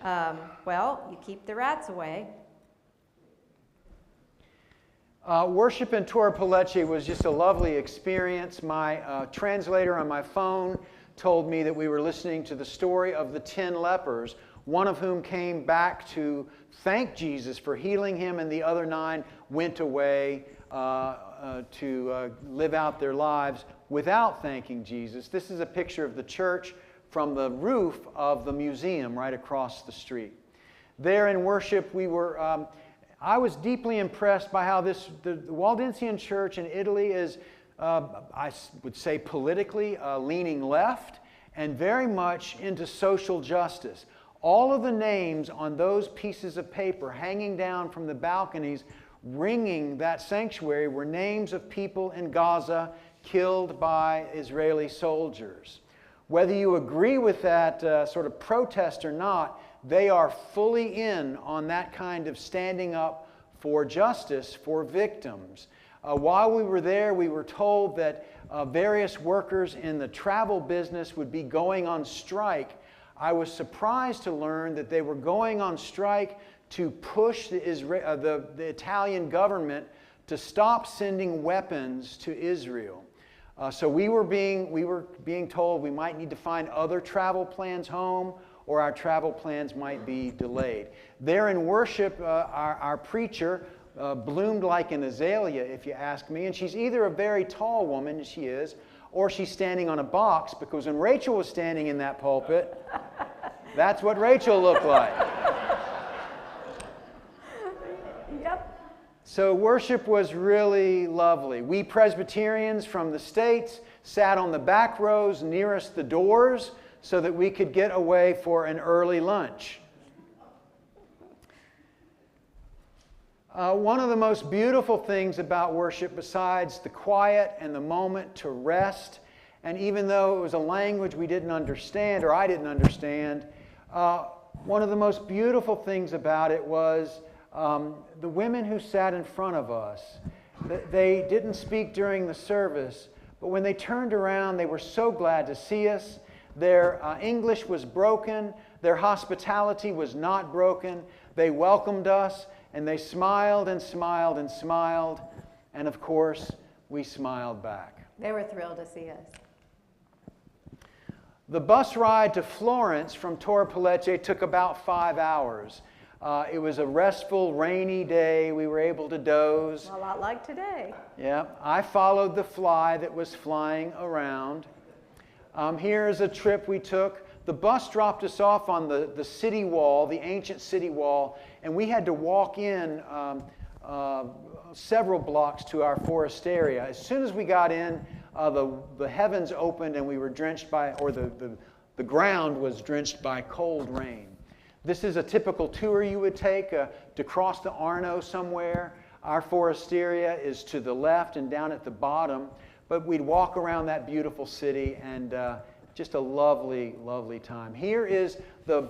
well, you keep the rats away. Worship in Torre Pellecce was just a lovely experience. My translator on my phone told me that we were listening to the story of the 10 lepers, one of whom came back to thank Jesus for healing him, and the other 9 went away to live out their lives without thanking Jesus. This is a picture of the church from the roof of the museum right across the street. There in worship, I was deeply impressed by how the Waldensian church in Italy is, I would say politically, leaning left and very much into social justice. All of the names on those pieces of paper hanging down from the balconies ringing that sanctuary were names of people in Gaza killed by Israeli soldiers. Whether you agree with that sort of protest or not, they are fully in on that kind of standing up for justice for victims. While we were there, we were told that various workers in the travel business would be going on strike. I was surprised to learn that they were going on strike to push the Italian government to stop sending weapons to Israel. So we were being told we might need to find other travel plans home, or our travel plans might be delayed. There in worship, our preacher bloomed like an azalea, if you ask me, and she's either a very tall woman, as she is, or she's standing on a box, because when Rachel was standing in that pulpit, that's what Rachel looked like. Yep. So worship was really lovely. We Presbyterians from the States sat on the back rows nearest the doors so that we could get away for an early lunch. One of the most beautiful things about worship, besides the quiet and the moment to rest, and even though it was a language we didn't understand, or I didn't understand, one of the most beautiful things about it was the women who sat in front of us. They didn't speak during the service, but when they turned around, they were so glad to see us. Their English was broken. Their hospitality was not broken. They welcomed us, and they smiled and smiled and smiled. And of course, we smiled back. They were thrilled to see us. The bus ride to Florence from Torre Pellecce took about 5 hours. It was a restful, rainy day. We were able to doze. A lot like today. Yeah, I followed the fly that was flying around. Here's a trip we took. The bus dropped us off on the city wall, the ancient city wall, and we had to walk in several blocks to our foresteria. As soon as we got in, the heavens opened and we were drenched by, or the ground was drenched by cold rain. This is a typical tour you would take to cross the Arno somewhere. Our foresteria is to the left and down at the bottom, but we'd walk around that beautiful city, and just a lovely, lovely time. Here is the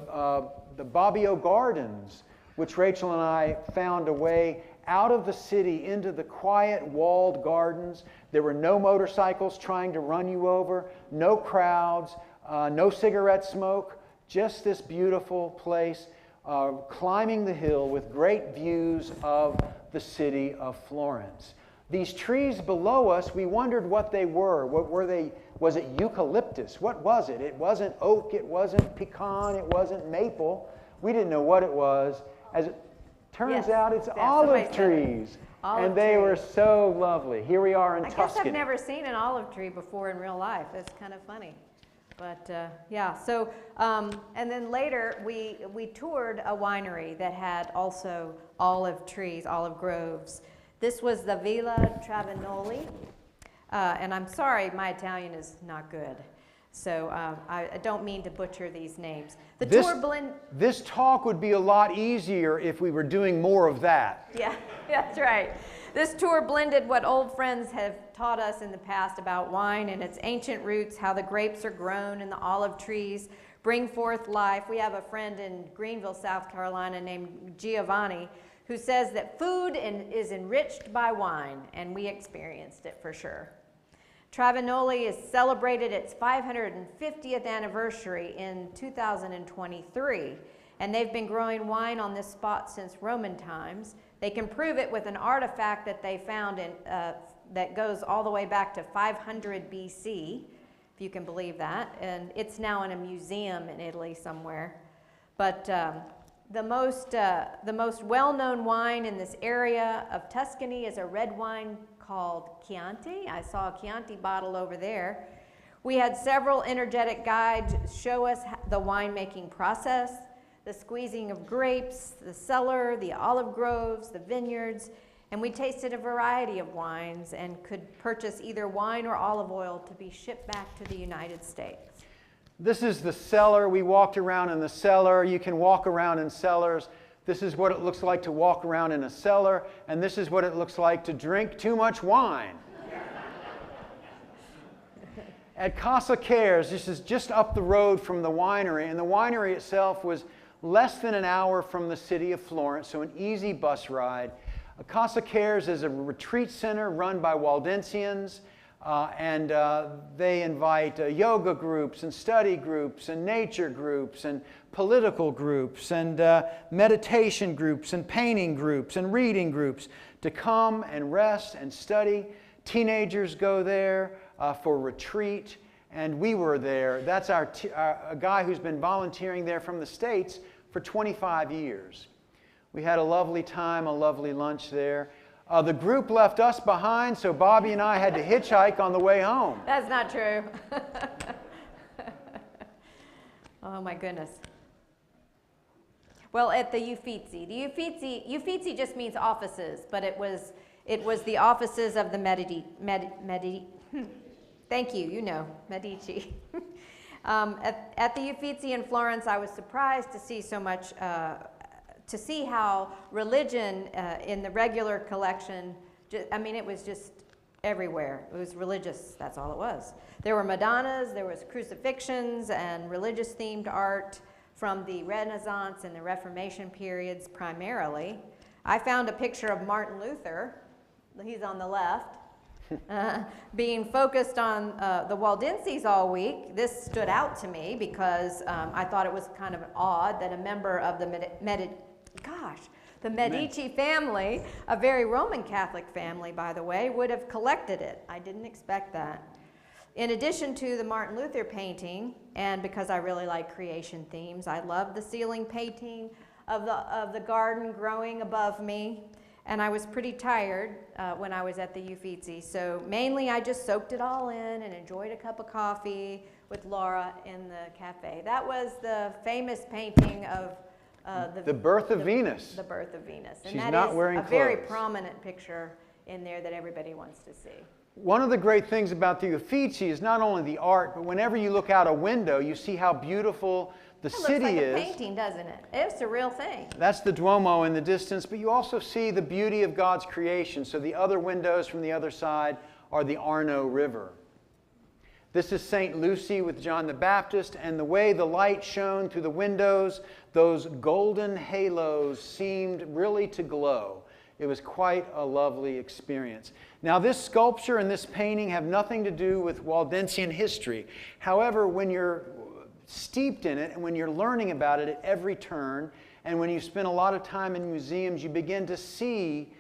Bobbio Gardens, which Rachel and I found a way out of the city into the quiet walled gardens. There were no motorcycles trying to run you over, no crowds, no cigarette smoke, just this beautiful place climbing the hill with great views of the city of Florence. These trees below us, we wondered what they were. What were they? Was it eucalyptus? What was it? It wasn't oak, it wasn't pecan, it wasn't maple. We didn't know what it was. As it turns out, it's olive trees. And they were so lovely. Here we are in Tuscany. I guess I've never seen an olive tree before in real life. It's kind of funny. But yeah, so, and then later we toured a winery that had also olive trees, olive groves. This was the Villa Travinoli. And I'm sorry, my Italian is not good. So I don't mean to butcher these names. This talk would be a lot easier if we were doing more of that. Yeah, that's right. This tour blended what old friends have taught us in the past about wine and its ancient roots, how the grapes are grown and the olive trees bring forth life. We have a friend in Greenville, South Carolina named Giovanni who says that food is enriched by wine, and we experienced it for sure. Travinoli has celebrated its 550th anniversary in 2023, and they've been growing wine on this spot since Roman times. They can prove it with an artifact that they found that goes all the way back to 500 BC, if you can believe that, and it's now in a museum in Italy somewhere. But the most well-known wine in this area of Tuscany is a red wine called Chianti. I saw a Chianti bottle over there. We had several energetic guides show us the winemaking process, the squeezing of grapes, the cellar, the olive groves, the vineyards, and we tasted a variety of wines and could purchase either wine or olive oil to be shipped back to the United States. This is the cellar. We walked around in the cellar. You can walk around in cellars. This is what it looks like to walk around in a cellar, and this is what it looks like to drink too much wine. At Casa Cares, this is just up the road from the winery, and the winery itself was less than an hour from the city of Florence, so an easy bus ride. Casa Cares is a retreat center run by Waldensians, and they invite yoga groups and study groups and nature groups and political groups and meditation groups and painting groups and reading groups to come and rest and study. Teenagers go there for retreat, and we were there. That's a guy who's been volunteering there from the States for 25 years. We had a lovely time, a lovely lunch there. The group left us behind, so Bobby and I had to hitchhike on the way home. That's not true. Oh my goodness. Well, at the Uffizi. The Uffizi just means offices, but it was the offices of the Medici. Thank you, you know, Medici. At the Uffizi in Florence, I was surprised to see so much, to see how religion in the regular collection, it was just everywhere. It was religious, that's all it was. There were Madonnas, there was crucifixions and religious themed art from the Renaissance and the Reformation periods primarily. I found a picture of Martin Luther, he's on the left, being focused on the Waldenses all week. This stood out to me because I thought it was kind of odd that a member of the Medici family, a very Roman Catholic family, by the way, would have collected it. I didn't expect that. In addition to the Martin Luther painting, and because I really like creation themes, I love the ceiling painting of the garden growing above me. And I was pretty tired when I was at the Uffizi, so mainly I just soaked it all in and enjoyed a cup of coffee with Laura in the cafe. That was the famous painting of the birth of Venus. The birth of Venus. And She's that not is wearing a very clothes. prominent picture in there that everybody wants to see. One of the great things about the Uffizi is not only the art, but whenever you look out a window, you see how beautiful the city is. It looks like a painting, doesn't it? It's a real thing. That's the Duomo in the distance, but you also see the beauty of God's creation. So the other windows from the other side are the Arno River. This is St. Lucy with John the Baptist, and the way the light shone through the windows, those golden halos seemed really to glow. It was quite a lovely experience. Now, this sculpture and this painting have nothing to do with Waldensian history. However, when you're steeped in it and when you're learning about it at every turn, and when you spend a lot of time in museums, you begin to see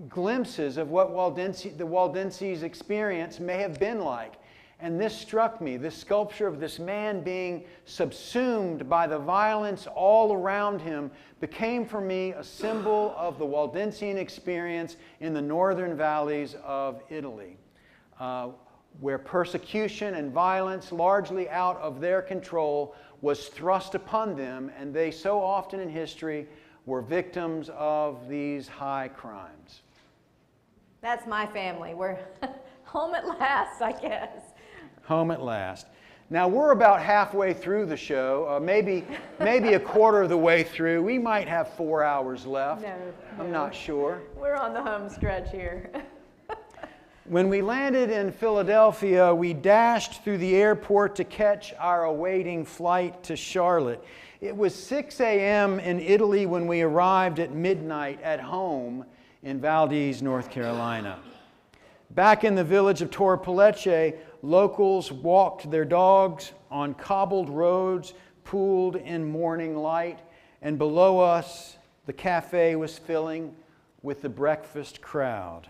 glimpses of what the Waldenses' experience may have been like. And this struck me, this sculpture of this man being subsumed by the violence all around him became for me a symbol of the Waldensian experience in the northern valleys of Italy, where persecution and violence, largely out of their control, was thrust upon them, and they so often in history were victims of these high crimes. That's my family. We're home at last, I guess. Home at last. Now, we're about halfway through the show, maybe a quarter of the way through. We might have 4 hours left. No. I'm not sure. We're on the home stretch here. When we landed in Philadelphia, we dashed through the airport to catch our awaiting flight to Charlotte. It was 6 a.m. in Italy when we arrived at midnight at home in Valdese, North Carolina. Back in the village of Torpaleche, locals walked their dogs on cobbled roads pooled in morning light, and below us, the cafe was filling with the breakfast crowd.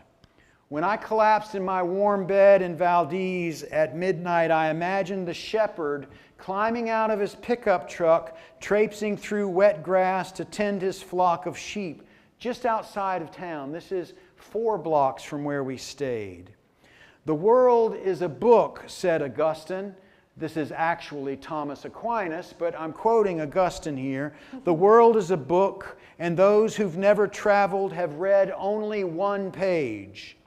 When I collapsed in my warm bed in Valdese at midnight, I imagined the shepherd climbing out of his pickup truck, traipsing through wet grass to tend his flock of sheep just outside of town. This is 4 blocks from where we stayed. The world is a book, said Augustine. This is actually Thomas Aquinas, but I'm quoting Augustine here. The world is a book, and those who've never traveled have read only one page.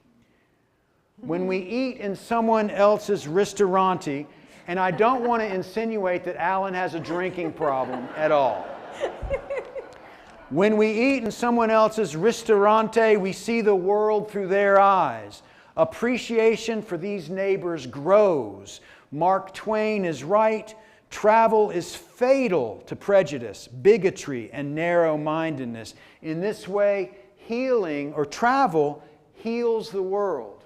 When we eat in someone else's ristorante, and I don't want to insinuate that Alan has a drinking problem at all. When we eat in someone else's ristorante, we see the world through their eyes. Appreciation for these neighbors grows. Mark Twain is right. Travel is fatal to prejudice, bigotry, and narrow-mindedness. In this way, healing or travel heals the world.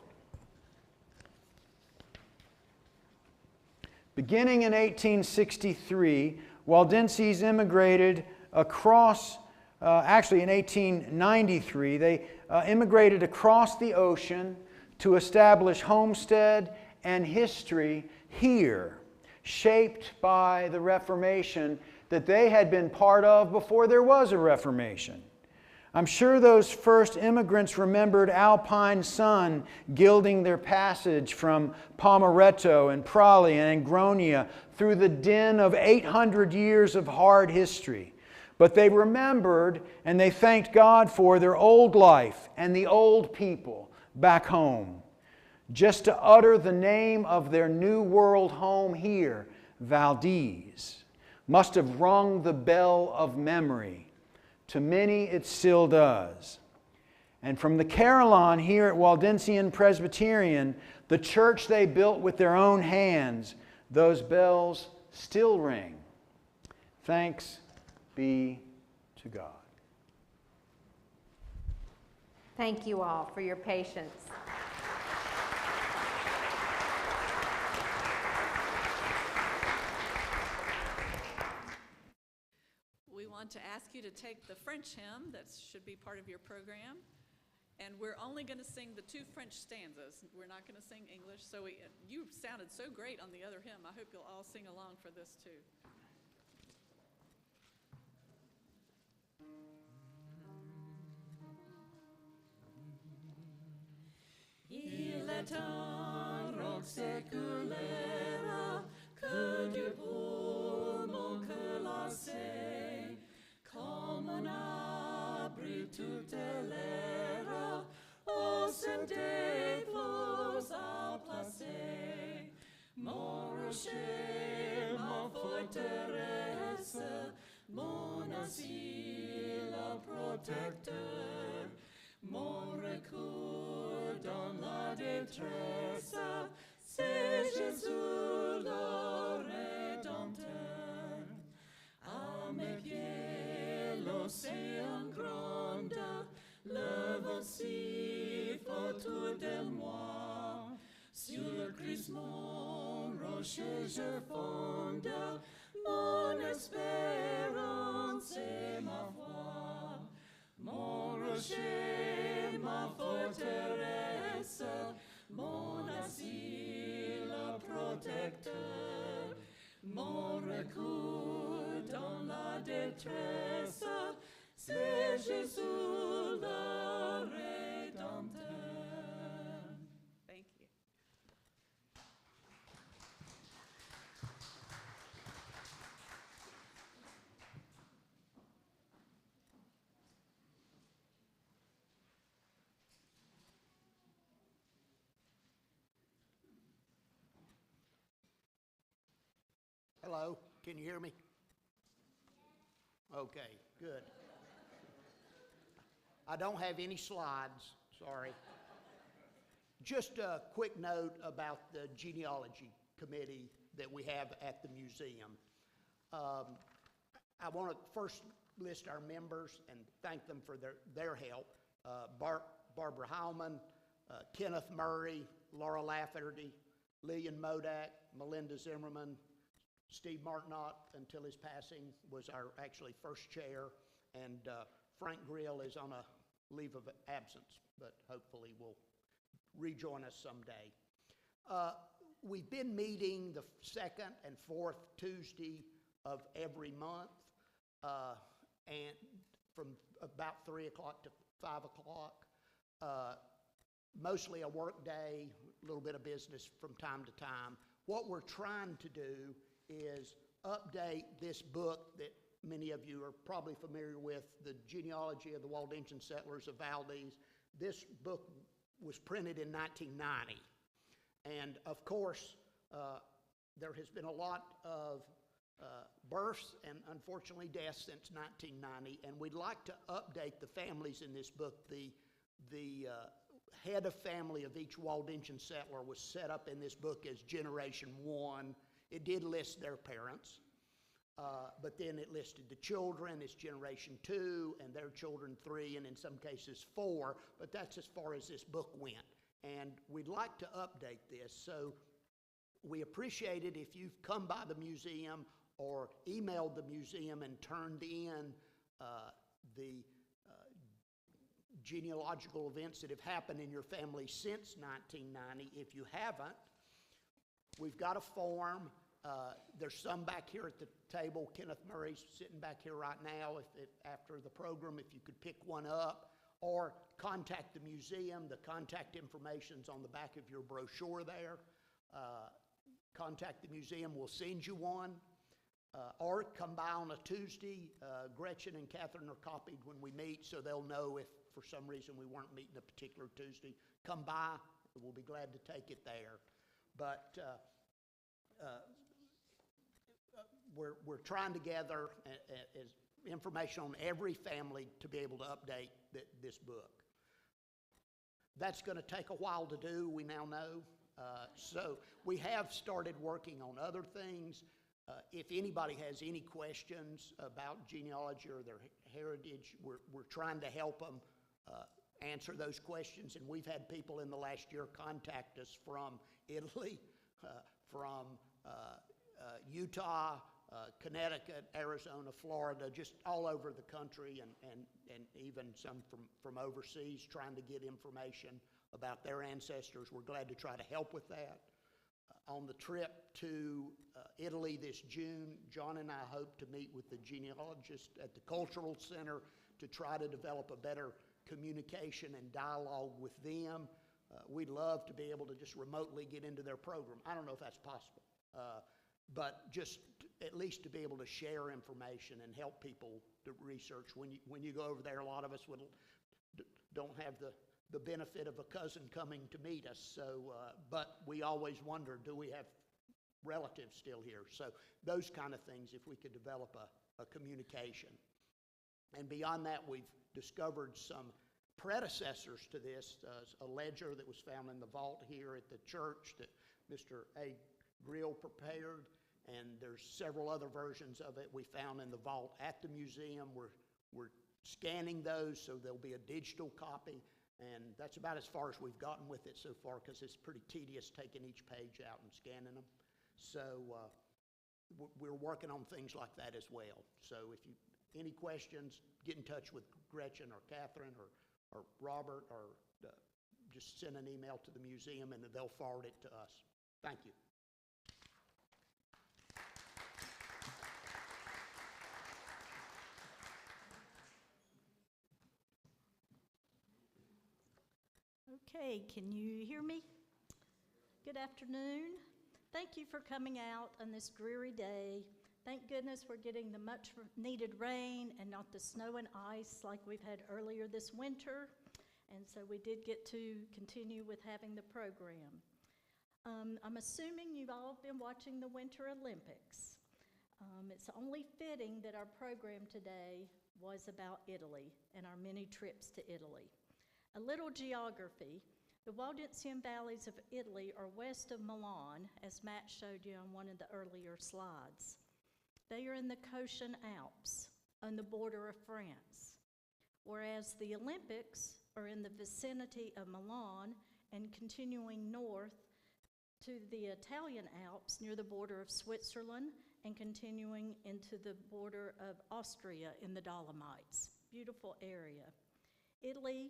Beginning in 1863, Waldenses immigrated across, actually in 1893, they immigrated across the ocean to establish homestead and history here, shaped by the Reformation that they had been part of before there was a Reformation. I'm sure those first immigrants remembered alpine sun gilding their passage from Pomeretto and Prali and Angronia through the din of 800 years of hard history. But they remembered and they thanked God for their old life and the old people back home. Just to utter the name of their new world home here, Valdese, must have rung the bell of memory. To many, it still does. And from the Carillon here at Waldensian Presbyterian, the church they built with their own hands, those bells still ring. Thanks be to God. Thank you all for your patience. We want to ask you to take the French hymn that should be part of your program, and we're only going to sing the 2 French stanzas. We're not going to sing English, so you sounded so great on the other hymn. I hope you'll all sing along for this too. Il est un roc séculaire que Dieu pour mon cœur lassé, comme un abri tout l'air, au sein des flots à placer. Mon rocher, ma forteresse, mon asile protecteur, mon recours dans la détresse, c'est Jésus le Rédempteur. À mes pieds l'océan gronde, aussi autour de moi. Sur le Christ mon rocher je fonde, mon espérance et ma foi. Mon rocher, ma forteresse, mon asile protecteur, mon recours dans la détresse, c'est Jésus le Rédempteur. Thank you. Hello, can you hear me? Okay, good. I don't have any slides, sorry. Just a quick note about the genealogy committee that we have at the museum. I want to first list our members and thank them for their help. Barbara Howman, Kenneth Murray, Laura Lafferty, Lillian Modak, Melinda Zimmerman, Steve Martinot, until his passing, was our actually first chair, and Frank Grill is on a leave of absence, but hopefully will rejoin us someday. We've been meeting the second and fourth Tuesday of every month, and from about 3 o'clock to 5 o'clock. Mostly a work day, a little bit of business from time to time. What we're trying to do is update this book that many of you are probably familiar with, The Genealogy of the Waldensian Settlers of Valdese. This book was printed in 1990. And of course, there has been a lot of births and unfortunately deaths since 1990, and we'd like to update the families in this book. The head of family of each Waldensian settler was set up in this book as Generation 1. It did list their parents, but then it listed the children as Generation 2, and their children 3, and in some cases 4, but that's as far as this book went. And we'd like to update this, so we appreciate it if you've come by the museum or emailed the museum and turned in the genealogical events that have happened in your family since 1990. If you haven't, we've got a form. There's some back here at the table. Kenneth Murray's sitting back here right now. If after the program, if you could pick one up, or contact the museum. The contact information's on the back of your brochure there. Contact the museum. We'll send you one. Or come by on a Tuesday. Gretchen and Catherine are copied when we meet, so they'll know if for some reason we weren't meeting a particular Tuesday. Come by. We'll be glad to take it there. But we're trying to gather as information on every family to be able to update this book. That's going to take a while to do, we now know. So we have started working on other things. If anybody has any questions about genealogy or their heritage, we're trying to help them answer those questions. And we've had people in the last year contact us from Italy, from Utah, Connecticut, Arizona, Florida, just all over the country, and even some from overseas, trying to get information about their ancestors. We're glad to try to help with that. On the trip to Italy this June, John and I hope to meet with the genealogist at the Cultural Center to try to develop a better communication and dialogue with them. We'd love to be able to just remotely get into their program. I don't know if that's possible, but just at least to be able to share information and help people to research. When you go over there, a lot of us don't have the benefit of a cousin coming to meet us. So, but we always wonder, do we have relatives still here? So those kind of things, if we could develop a communication. And beyond that, we've discovered some predecessors to this, a ledger that was found in the vault here at the church that Mr. A. Grill prepared, and there's several other versions of it we found in the vault at the museum. We're scanning those, so there'll be a digital copy. And that's about as far as we've gotten with it so far, because it's pretty tedious taking each page out and scanning them. So we're working on things like that as well. So if you, any questions, get in touch with Gretchen or Catherine or Robert, or just send an email to the museum and they'll forward it to us. Thank you. Okay, can you hear me? Good afternoon. Thank you for coming out on this dreary day. Thank goodness we're getting the much needed rain and not the snow and ice like we've had earlier this winter. And so we did get to continue with having the program. I'm assuming you've all been watching the Winter Olympics. It's only fitting that our program today was about Italy and our many trips to Italy. A little geography. The Waldensian valleys of Italy are west of Milan, as Matt showed you on one of the earlier slides. They are in the Cottian Alps, on the border of France, whereas the Olympics are in the vicinity of Milan and continuing north to the Italian Alps near the border of Switzerland and continuing into the border of Austria in the Dolomites. Beautiful area. Italy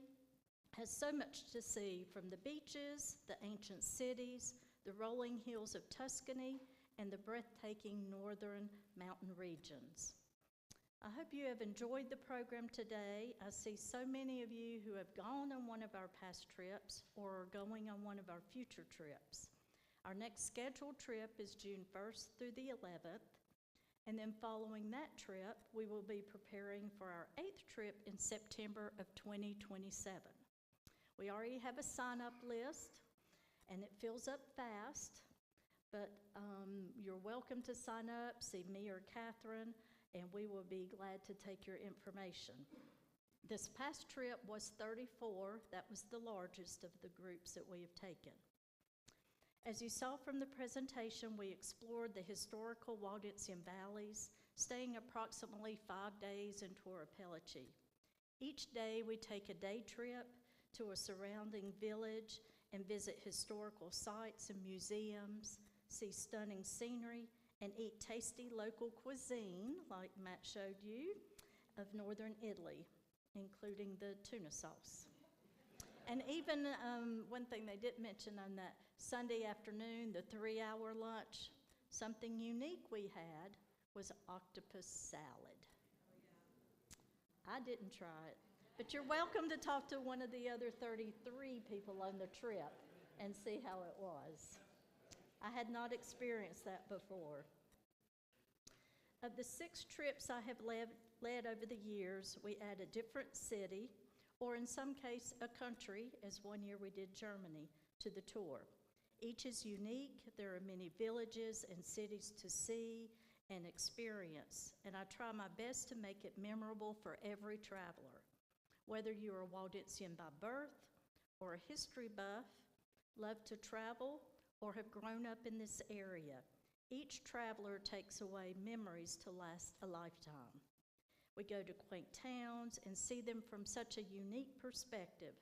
has so much to see, from the beaches, the ancient cities, the rolling hills of Tuscany, and the breathtaking northern mountain regions. I hope you have enjoyed the program today. I see so many of you who have gone on one of our past trips or are going on one of our future trips. Our next scheduled trip is June 1st through the 11th, and then following that trip, we will be preparing for our 8th trip in September of 2027. We already have a sign-up list, and it fills up fast, but you're welcome to sign up, see me or Catherine, and we will be glad to take your information. This past trip was 34. That was the largest of the groups that we have taken. As you saw from the presentation, we explored the historical Waldensian valleys, staying approximately 5 days in Tor Apellici. Each day we take a day trip to a surrounding village and visit historical sites and museums, see stunning scenery, and eat tasty local cuisine, like Matt showed you, of northern Italy, including the tuna sauce. And even one thing they didn't mention on that Sunday afternoon, the 3-hour lunch, something unique we had was octopus salad. I didn't try it, but you're welcome to talk to one of the other 33 people on the trip and see how it was. I had not experienced that before. Of the 6 trips I have led over the years, we add a different city, or in some case, a country, as one year we did Germany, to the tour. Each is unique. There are many villages and cities to see and experience, and I try my best to make it memorable for every traveler. Whether you are a Waldensian by birth or a history buff, love to travel, or have grown up in this area, each traveler takes away memories to last a lifetime. We go to quaint towns and see them from such a unique perspective,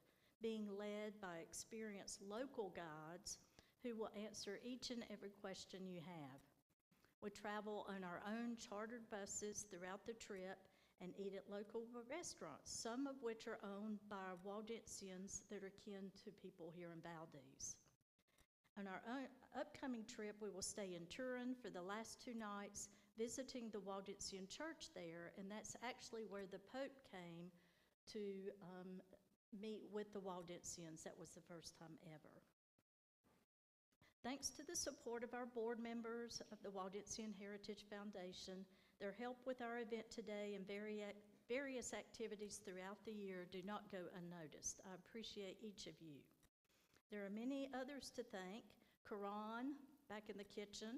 being led by experienced local guides who will answer each and every question you have. We travel on our own chartered buses throughout the trip and eat at local restaurants, some of which are owned by Waldensians that are kin to people here in Valdese. On our upcoming trip, we will stay in Turin for the last 2 nights, visiting the Waldensian church there, and that's actually where the Pope came to meet with the Waldensians. That was the first time ever. Thanks to the support of our board members of the Waldensian Heritage Foundation, their help with our event today and various activities throughout the year do not go unnoticed. I appreciate each of you. There are many others to thank. Karan, back in the kitchen,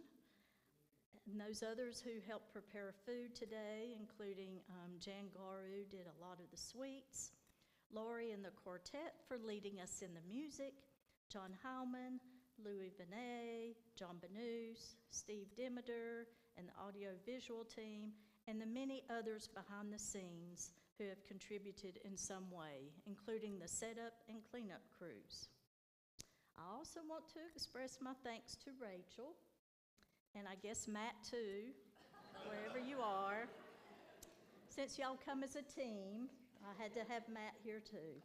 and those others who helped prepare food today, including Jan Garu did a lot of the sweets, Lori and the quartet for leading us in the music, John Howman, Louis Benet, John Banus, Steve Demeter, and the audio-visual team, and the many others behind the scenes who have contributed in some way, including the setup and cleanup crews. I also want to express my thanks to Rachel, and I guess Matt too, wherever you are. Since y'all come as a team, I had to have Matt here too.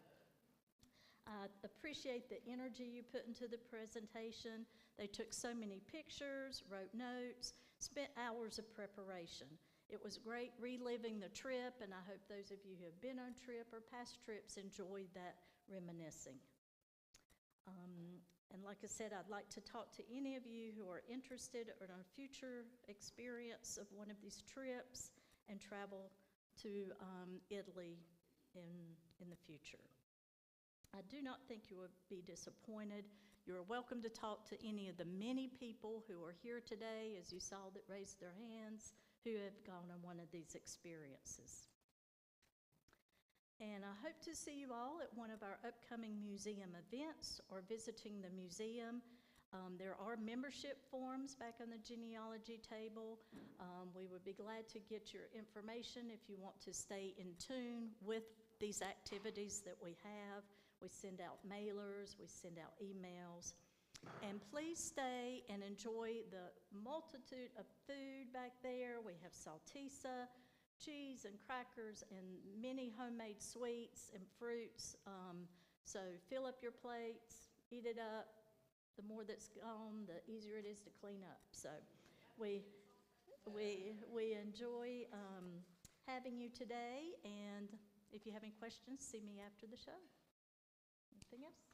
I appreciate the energy you put into the presentation. They took so many pictures, wrote notes, spent hours of preparation. It was great reliving the trip, and I hope those of you who have been on trip or past trips enjoyed that reminiscing. And like I said, I'd like to talk to any of you who are interested in a future experience of one of these trips and travel to Italy in the future. I do not think you will be disappointed. You are welcome to talk to any of the many people who are here today, as you saw that raised their hands, who have gone on one of these experiences. And I hope to see you all at one of our upcoming museum events or visiting the museum. There are membership forms back on the genealogy table. We would be glad to get your information if you want to stay in tune with these activities that we have. We send out mailers, we send out emails. And please stay and enjoy the multitude of food back there. We have saltisa, cheese and crackers, and many homemade sweets and fruits. So fill up your plates, eat it up. The more that's gone, the easier it is to clean up. So we enjoy having you today, and if you have any questions, see me after the show. Anything else?